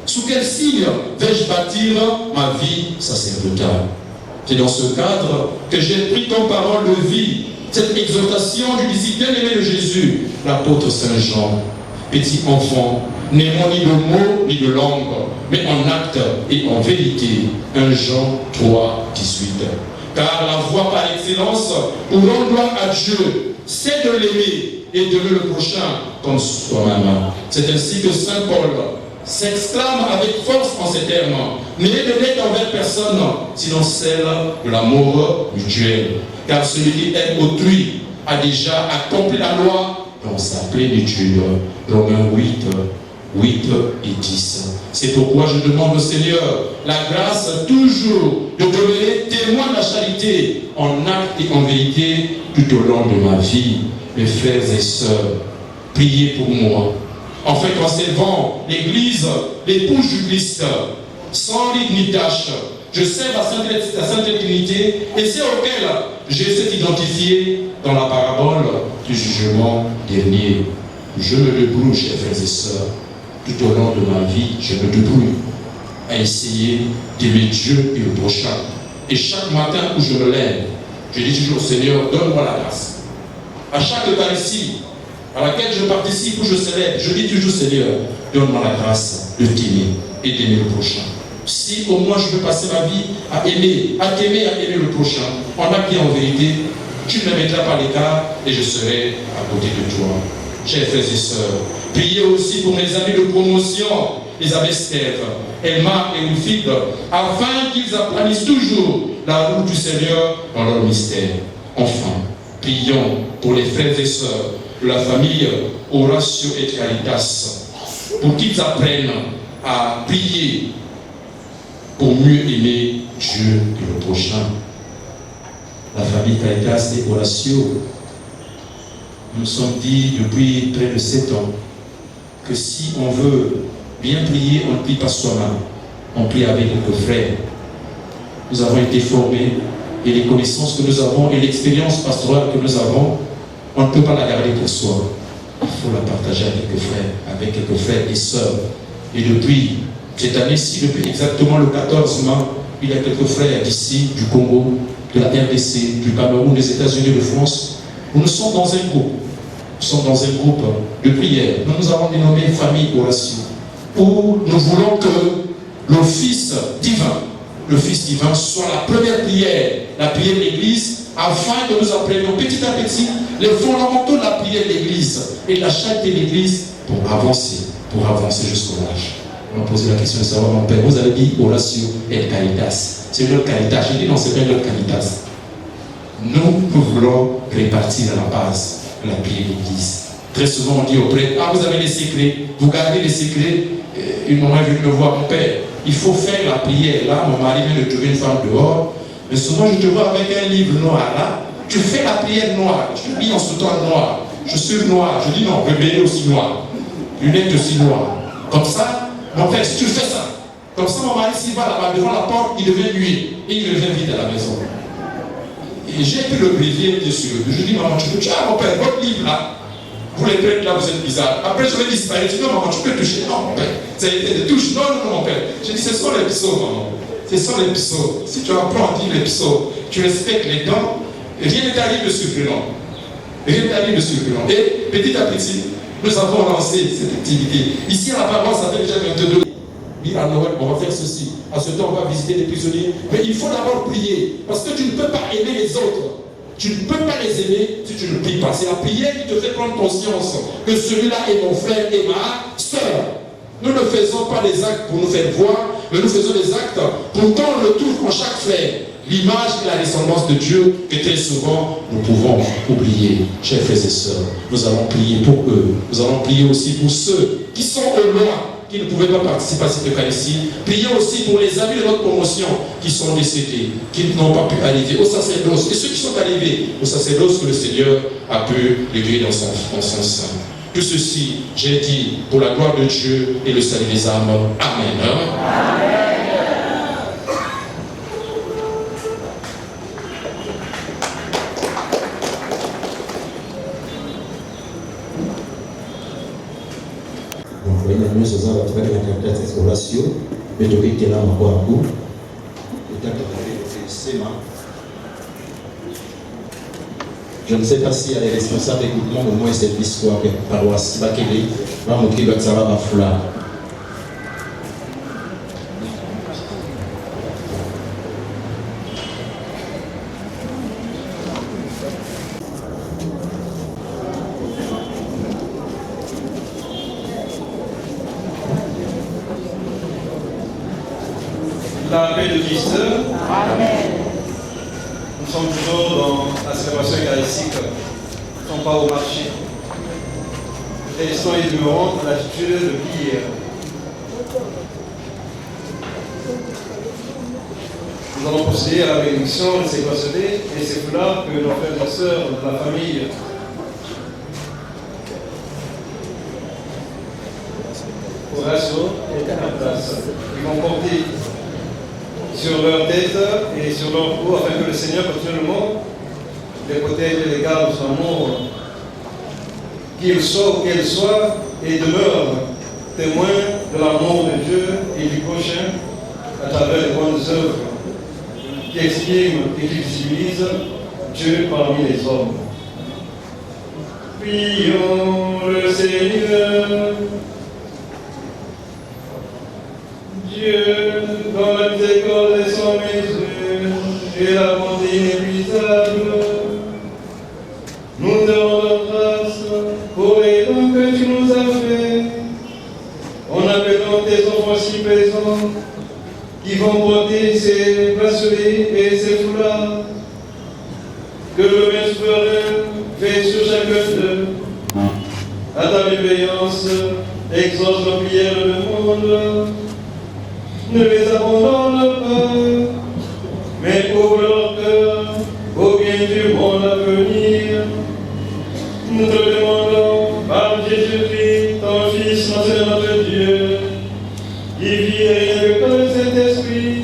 Sous quel signe vais-je bâtir ma vie sacerdotale? C'est dans ce cadre que j'ai pris comme parole de vie cette exhortation du disciple bien-aimé de Jésus, l'apôtre Saint Jean. Petit enfant, n'aimons ni de mots ni de langue, mais en acte et en vérité. 1 Jean 3, 18. Car la voie par excellence pour rendre gloire à Dieu, c'est de l'aimer et d'aimer le prochain comme soi-même. C'est ainsi que Saint Paul s'exclame avec force en ces termes. N'ayez de dette envers personne, sinon celle de l'amour mutuel. Car celui qui aime autrui a déjà accompli la loi dans sa plénitude. Romains 8 et 10. C'est pourquoi je demande au Seigneur la grâce toujours de demeurer témoin de la charité en acte et en vérité tout au long de ma vie. Mes frères et sœurs, priez pour moi. En fait, en servant l'Église, l'épouse du Christ, sans rite ni tâche, je sers la Sainte Trinité et c'est auquel j'essaie d'identifier dans la parabole du jugement dernier. Je me débrouille, chers frères et sœurs, tout au long de ma vie, je me débrouille à essayer d'aimer Dieu et le prochain. Et chaque matin où je me lève, je dis toujours au Seigneur, donne-moi la grâce. À chaque Eucharistie à laquelle je participe ou je célèbre, je dis toujours Seigneur, donne-moi la grâce de t'aimer et d'aimer le prochain. Si au moins je peux passer ma vie à aimer, à t'aimer, à aimer le prochain, en acte et en vérité, tu ne me mettras pas à l'écart et je serai à côté de toi. Chers frères et sœurs, priez aussi pour mes amis de promotion, Elisabeth Stève, Elma et Wilfried, afin qu'ils aplanissent toujours la route du Seigneur dans leur mystère. Enfin, prions pour les frères et sœurs de la famille Horatio et Caritas, pour qu'ils apprennent à prier pour mieux aimer Dieu et le prochain. La famille Caritas et Horatio, nous sommes dit depuis près de 7 ans que si on veut bien prier, on ne prie pas soi-même, on prie avec nos frères. Nous avons été formés et les connaissances que nous avons et l'expérience pastorale que nous avons, on ne peut pas la garder pour soi. Il faut la partager avec quelques frères et sœurs. Et depuis cette année-ci, depuis exactement le 14 mai, il y a quelques frères d'ici, du Congo, de la RDC, du Cameroun, des États-Unis, de France. Nous sommes dans un groupe. Nous sommes dans un groupe de prière. Nous nous avons dénommé Famille Horatio, où nous voulons que le Fils divin soit la première prière, la prière de l'Église, afin que nous apprenions petit à petit les fondamentaux de la prière de l'Église et de la charité de l'Église pour avancer jusqu'au âge. On m'a posé la question de savoir, mon père, vous avez dit Horatio et Caritas. C'est leur Caritas. J'ai dit non, c'est pas leur Caritas. Nous voulons répartir à la base la prière de l'Église. Très souvent, on dit aux prêtres, ah, vous avez des secrets, vous gardez les secrets. Une maman est venue me voir, mon père, il faut faire la prière. Là, mon mari vient de trouver une femme dehors. Mais souvent, je te vois avec un livre noir. Là, tu fais la prière noire. Tu lis en sous-temps noir. Je suis noir. Je dis non, bébé aussi noir. Lunettes aussi noires. Comme ça, mon père, si tu fais ça, comme ça, mon mari, s'il va là-bas devant la porte, il devient nuit. Et il revient vite à la maison. Et j'ai pu le briller dessus. Je dis, maman, tu peux toucher. Ah, mon père, votre livre là, vous les prêtres là, vous êtes bizarre. Après, je vais disparaître. Je dis, non, maman, tu peux toucher. Non, mon père, c'est des touches. Non, non, non, mon père. Je dis, ce sont les psaumes, maman. Ce sont les psaumes. Si tu apprends à dire les psaumes, tu respectes les dents, rien ne t'arrive de surprenant. Rien ne t'arrive de surprenant. Et petit à petit, nous avons lancé cette activité. Ici, à la paroisse, ça fait déjà 22 ans. À Noël, on va faire ceci. À ce temps, on va visiter les prisonniers. Mais il faut d'abord prier. Parce que tu ne peux pas aimer les autres. Tu ne peux pas les aimer si tu ne pries pas. C'est la prière qui te fait prendre conscience que celui-là est mon frère et ma soeur. Nous ne faisons pas des actes pour nous faire voir, mais nous faisons des actes pour tendre le tour en chaque frère. L'image et la descendance de Dieu que très souvent nous pouvons oublier. Chers frères et sœurs, nous allons prier pour eux. Nous allons prier aussi pour ceux qui sont au loin, qui ne pouvaient pas participer à cette Eucharistie. Prions aussi pour les amis de notre promotion qui sont décédés, qui n'ont pas pu arriver au sacerdoce, et ceux qui sont arrivés au sacerdoce que le Seigneur a pu recueillir dans son sein. Tout ceci, j'ai dit, pour la gloire de Dieu et le salut des âmes. Amen. Amen. Je ne sais pas s'il y a des responsables d'écoutement, au moins cette histoire que paroisse Bakele va montrer le Tsara Bafla. La paix de Christ. Amen. Nous sommes toujours dans la célébration eucharistique. Nous ne sommes pas au marché. Restons et demeurons dans l'attitude de prière. Nous allons procéder à la bénédiction de ces bracelets et ces foulards que nos frères et sœurs de la famille Horatio et Canaplas, ils vont porter sur leur tête et sur leur cou, afin que le Seigneur continuellement les protège et les garde de son amour, qu'ils soient où qu'ils soient et demeurent témoins de l'amour de Dieu et du prochain à travers les bonnes œuvres qui expriment et qui visibilisent Dieu parmi les hommes. Prions le Seigneur. Dieu, dans la miséricorde de son mesure et la bonté inépuisable, nous te rendons grâce pour les dons que tu nous as faits, en appelant tes enfants si présents, qui vont porter ces bracelets et ces foulards, que le bien souverain fait sur chacun d'eux, à ta bienveillance, exauce nos prières le monde. Ne les abandonne pas, mais ouvre leur cœur au bien du monde à venir. Nous te demandons par Jésus-Christ, ton Fils, notre Dieu, qui vit et règne avec toi le Saint-Esprit,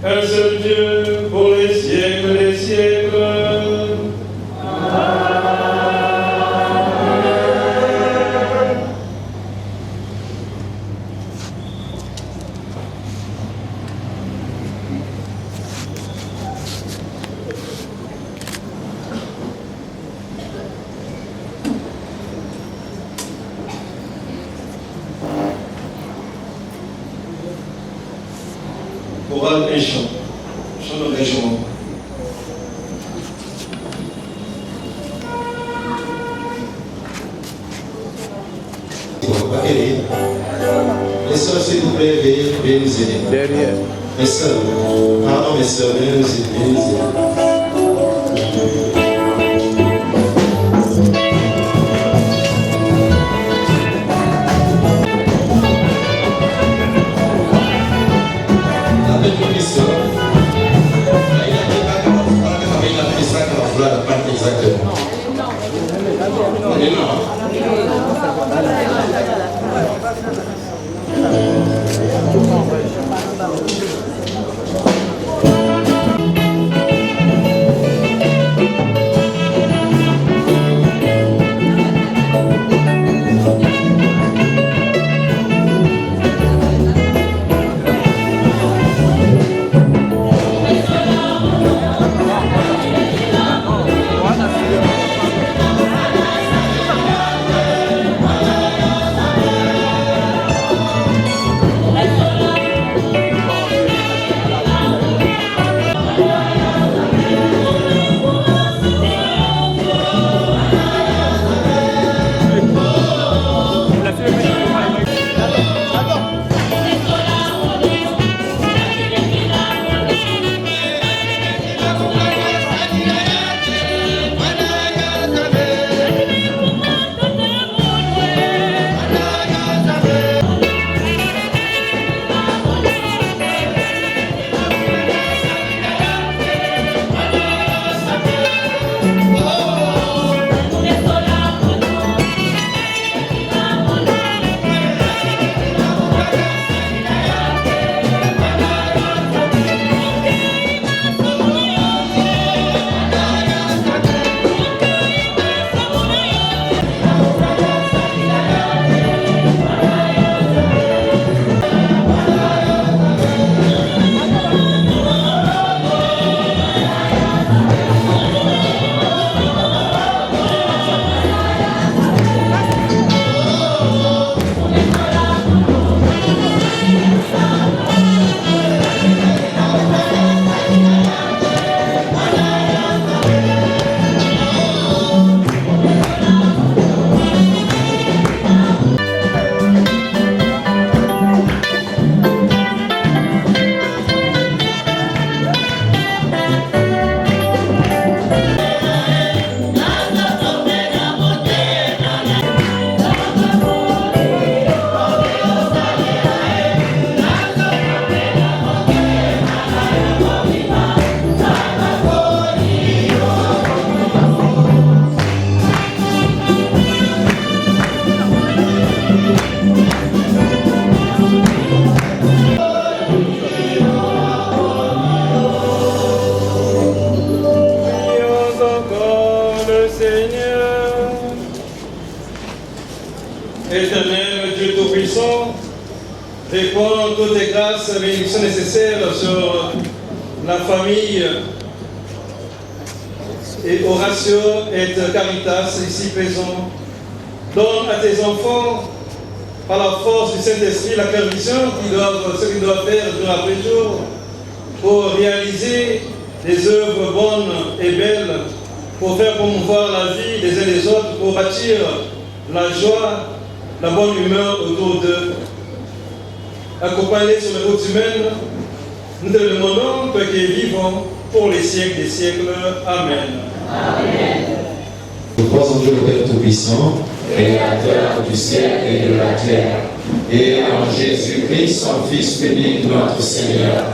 un seul Dieu pour les siècles des siècles. Chorale et chant. Chant de régiment. Les sœurs, s'il vous plaît, veuillez nous aider. Derrière. Mes sœurs, pardon mes sœurs, veuillez nous aider. la bénédiction nécessaire sur la famille et Horatio et Caritas ici présents. Donne à tes enfants, par la force du Saint-Esprit, la clairvision ce qu'ils doivent faire jour après jour pour réaliser des œuvres bonnes et belles, pour faire promouvoir la vie des uns des autres, pour bâtir la joie, la bonne humeur autour d'eux. Accompagnés sur les routes humaines, nous te demandons, toi qui es vivant, pour les siècles des siècles. Amen. Amen. Je crois en Dieu le Père Tout-Puissant, Créateur du ciel et de la terre, et en Jésus-Christ, son Fils unique, notre Seigneur,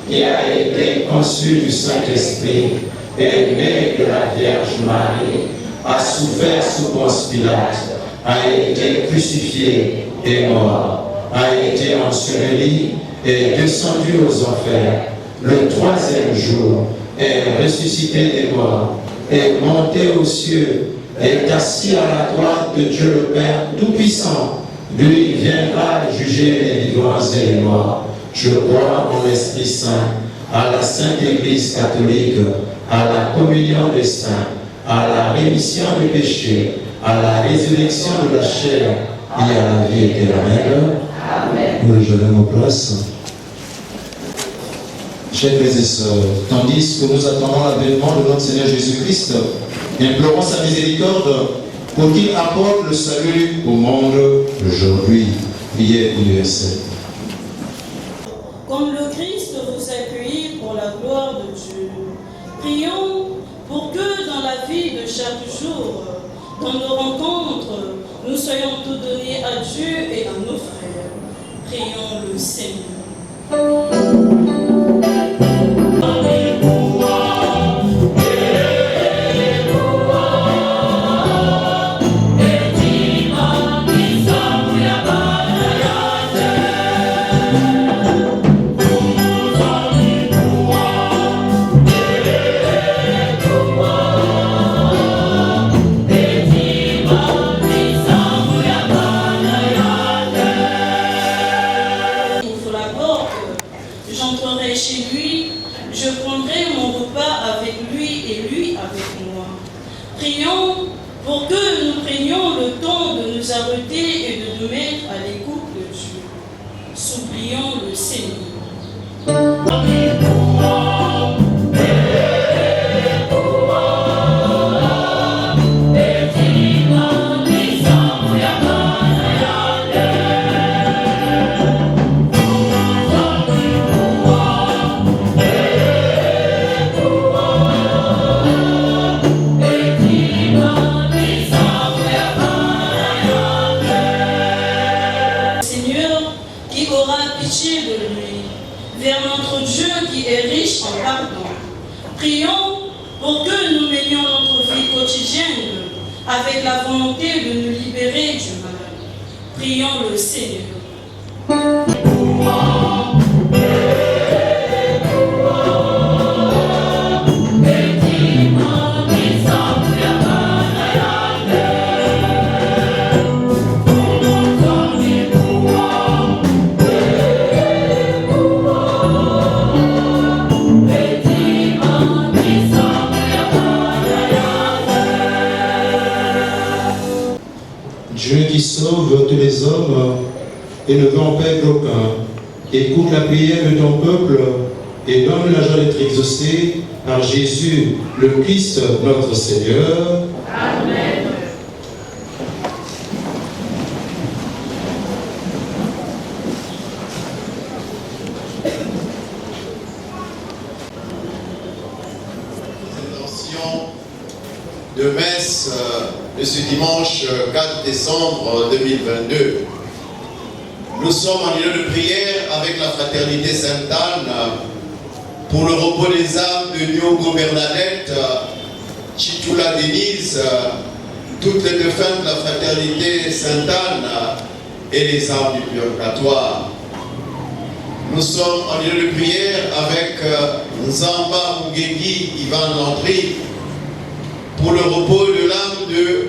qui a été conçu du Saint-Esprit, est né de la Vierge Marie, a souffert sous Ponce Pilate, a été crucifié et mort, a été enseveli et descendu aux enfers. Le troisième jour est ressuscité des morts, est monté aux cieux, est assis à la droite de Dieu le Père Tout-Puissant. Lui viendra juger les vivants et les morts. Je crois en l'Esprit Saint, à la Sainte Église catholique, à la communion des saints, à la rémission des péchés, à la résurrection de la chair et à la vie éternelle. Amen. Nous rejoignons nos places. Chers frères et sœurs, tandis que nous attendons l'avènement de notre Seigneur Jésus-Christ, implorons sa miséricorde pour qu'il apporte le salut au monde aujourd'hui. Prière universelle. Comme le Christ vous accueille pour la gloire de Dieu, prions pour que dans la vie de chaque jour, dans nos rencontres, nous soyons tout donnés à Dieu et à nos frères. Prions le Seigneur. J'entrerai chez lui, je prendrai mon repas avec lui et lui avec moi. Prions pour que nous prenions le temps de nous arrêter et de nous mettre à l'écoute de Dieu. Supplions le Seigneur. Vers notre Dieu qui est riche en pardon. Prions pour que nous menions notre vie quotidienne avec la volonté de nous libérer du mal. Prions le Seigneur. Dieu qui sauve tous les hommes et ne veut en perdre aucun, écoute la prière de ton peuple et donne la joie d'être exaucé par Jésus, le Christ, notre Seigneur. Amen. De messe de ce dimanche 4 décembre 2022. Nous sommes en lieu de prière avec la fraternité Sainte-Anne pour le repos des âmes de Diogo Bernadette, Chitula Denise, toutes les défuntes de la fraternité Sainte-Anne et les âmes du purgatoire. Nous sommes en lieu de prière avec Nzamba Mugengi Ivan Landry pour le repos de l'âme de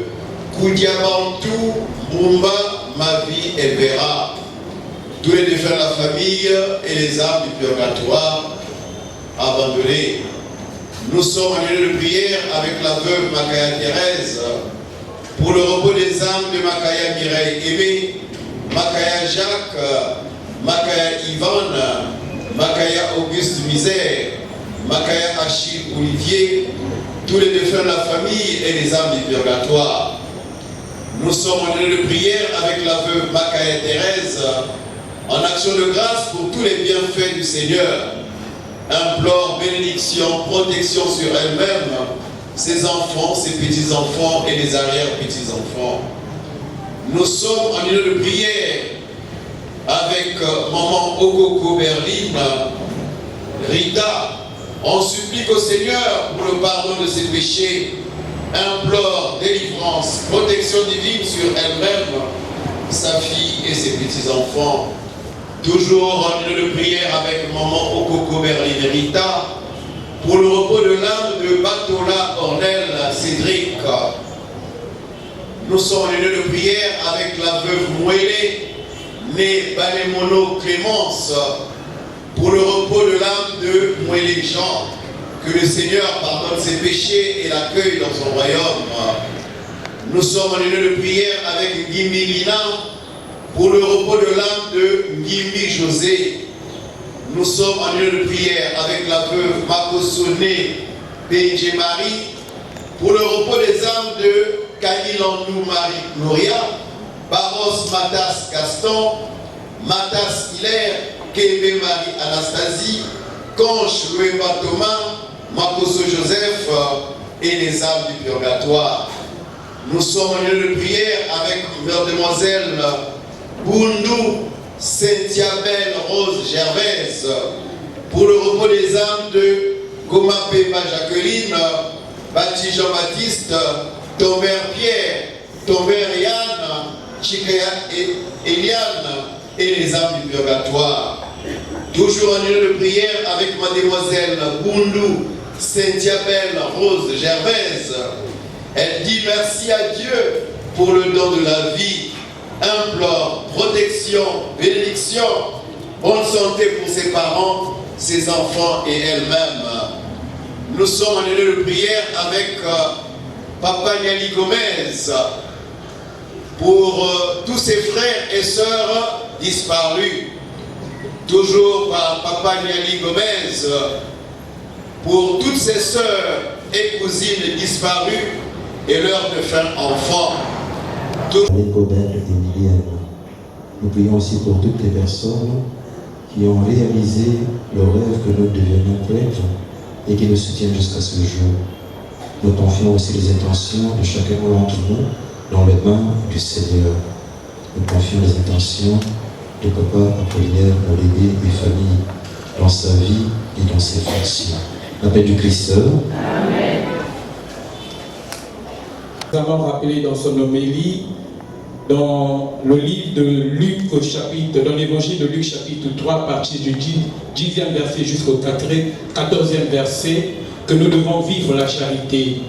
Koudiabantou Bumba Mavi Evera. tous les défunts de la famille et les âmes du purgatoire abandonnées. Nous sommes en lieu de prière avec la veuve Makaya Thérèse pour le repos des âmes de Makaya Mireille Aimé, Makaya Jacques, Makaya Yvonne, Makaya Auguste Misère, Makaya Achille Olivier, tous les défunts de la famille et les âmes du purgatoire. Nous sommes en lieu de prière avec la veuve Makaya Thérèse en action de grâce pour tous les bienfaits du Seigneur. Implore bénédiction, protection sur elle-même, ses enfants, ses petits-enfants et les arrière-petits-enfants. Nous sommes en lieu de prière avec maman Okoko Berline, Rita. On supplie au Seigneur pour le pardon de ses péchés, implore délivrance, protection divine sur elle-même, sa fille et ses petits-enfants. Toujours en lieu de prière avec maman Okoko Berline Rita, pour le repos de l'âme de Batola Ornel Cédric. Nous sommes en lieu de prière avec la veuve Mouélé, née Balémono Clémence, pour le repos de l'âme de Mouélé Jean, que le Seigneur pardonne ses péchés et l'accueille dans son royaume. Nous sommes en lieu de prière avec Ngimbi Lina, pour le repos de l'âme de Ngimbi José. Nous sommes en lieu de prière avec la veuve Makosone Benje Marie, pour le repos des âmes de Kanilandou Marie Gloria, Barros Matas Gaston, Matas Hilaire, Kébé Marie Anastasie, Conche Louéba Thomas, Makoso Joseph et les âmes du purgatoire. Nous sommes en lieu de prière avec Mademoiselle Boundou Cynthia Belle Rose Gervaise, pour le repos des âmes de Goma Pemba Jacqueline, Bati Jean-Baptiste, Tomber Pierre, Tomber Yann, Chikaya et Eliane et les âmes du purgatoire. Toujours en lieu de prière avec Mademoiselle Boundou Cynthia Belle Rose Gervaise. Elle dit merci à Dieu pour le don de la vie, implore protection, bénédiction, bonne santé pour ses parents, ses enfants et elle-même. Nous sommes en lieu de prière avec Papa Niali Gomez pour tous ses frères et sœurs disparus. Toujours par Papa Niali Gomez pour toutes ses sœurs et cousines disparues et leurs défunts enfants. Nous prions aussi pour toutes les personnes qui ont réalisé le rêve que nous devenions prêtres et qui nous soutiennent jusqu'à ce jour. Nous confions aussi les intentions de chacun d'entre nous dans les mains du Seigneur. Nous confions les intentions de Papa Apollinaire, Molégué et famille dans sa vie et dans ses fonctions. La paix du Christ. Amen. Nous avons rappelé dans son homélie, dans le livre de Luc, dans l'évangile de Luc, chapitre 3, à partir du 10e verset jusqu'au 14e verset, que nous devons vivre la charité.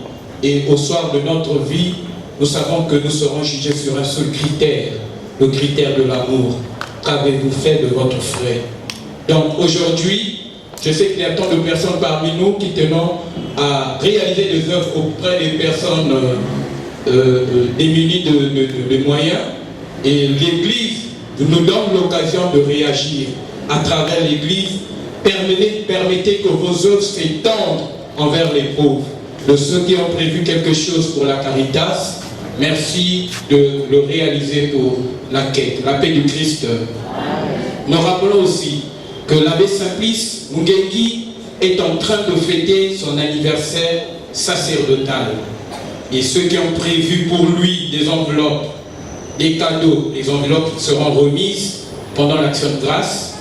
Et au soir de notre vie, nous savons que nous serons jugés sur un seul critère, le critère de l'amour. Qu'avez-vous fait de votre frère? Donc aujourd'hui, je sais qu'il y a tant de personnes parmi nous qui tenons à réaliser des œuvres auprès des personnes démunies de moyens, et l'Église nous donne l'occasion de réagir à travers l'Église. Permettez que vos œuvres s'étendent envers les pauvres, de ceux qui ont prévu quelque chose pour la Caritas. Merci de le réaliser pour la quête, la paix du Christ. Nous rappelons aussi que l'abbé Simplice Mugengi est en train de fêter son anniversaire sacerdotal. Et ceux qui ont prévu pour lui des enveloppes, des cadeaux, les enveloppes seront remises pendant l'action de grâce.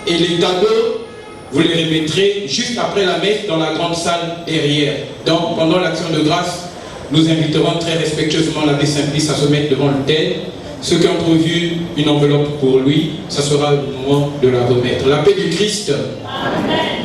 Et les cadeaux, vous les remettrez juste après la messe dans la grande salle derrière. Donc pendant l'action de grâce, nous inviterons très respectueusement l'abbé Simplice à se mettre devant l'autel. Ceux qui ont prévu une enveloppe pour lui, ça sera le moment de la remettre. La paix du Christ. Amen.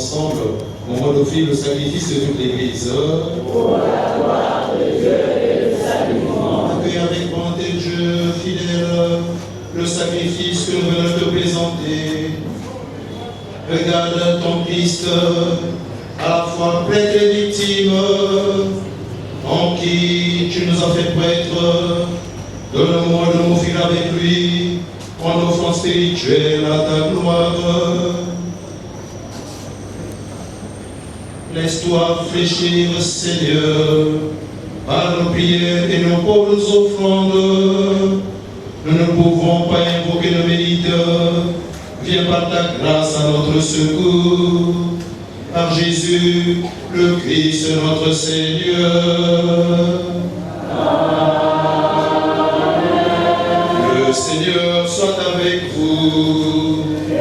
ensemble, moment d'offrir le sacrifice de toute l'Église. Pour la gloire de Dieu et le salut du monde. Accueille avec bonté Dieu fidèle le sacrifice que nous venons te présenter. Regarde ton Christ, à la fois prêtre et victime, en qui tu nous as fait prêtre. Donne-moi de m'offrir avec lui en offrande spirituelle à ta gloire. Laisse-toi fléchir, Seigneur, par nos prières et nos pauvres offrandes. Nous ne pouvons pas invoquer nos mérites. Viens par ta grâce à notre secours. Par Jésus, le Christ, notre Seigneur. Le Seigneur soit avec vous. Et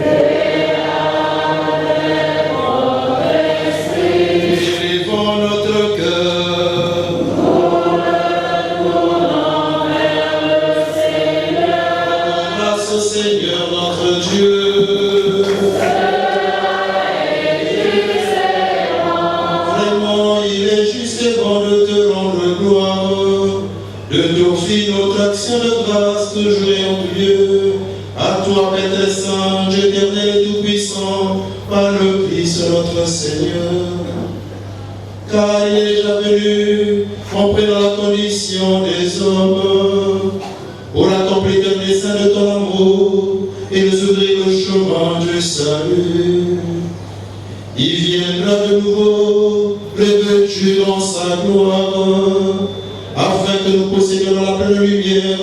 avec votre esprit. Élevons notre cœur. Nous le tournons vers le Seigneur. Grâce au Seigneur notre Dieu. Vraiment, il est juste et bon de te rendre gloire, de t'offrir notre action de grâce toujours et en lieu. À toi, Père très saint, Dieu éternel et tout-puissant, par le Christ notre Seigneur. Car il est déjà venu, en prenant la condition des hommes, pour accomplir le dessein de ton amour et nous ouvrir le chemin du salut. Il viendra de nouveau, revêtu dans sa gloire, afin que nous possédions dans la pleine lumière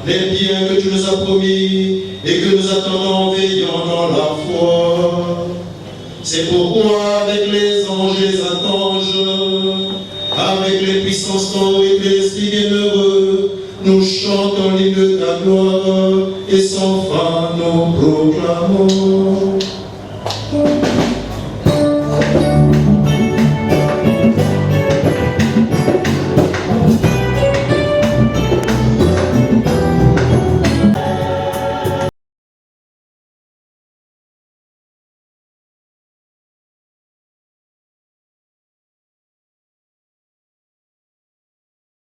les biens que tu nous as promis et que nous attendons en veillant dans la foi. C'est pourquoi avec les anges et les archanges, avec les puissances et les esprits bienheureux, nous chantons l'hymne de ta gloire et sans fin nous proclamons.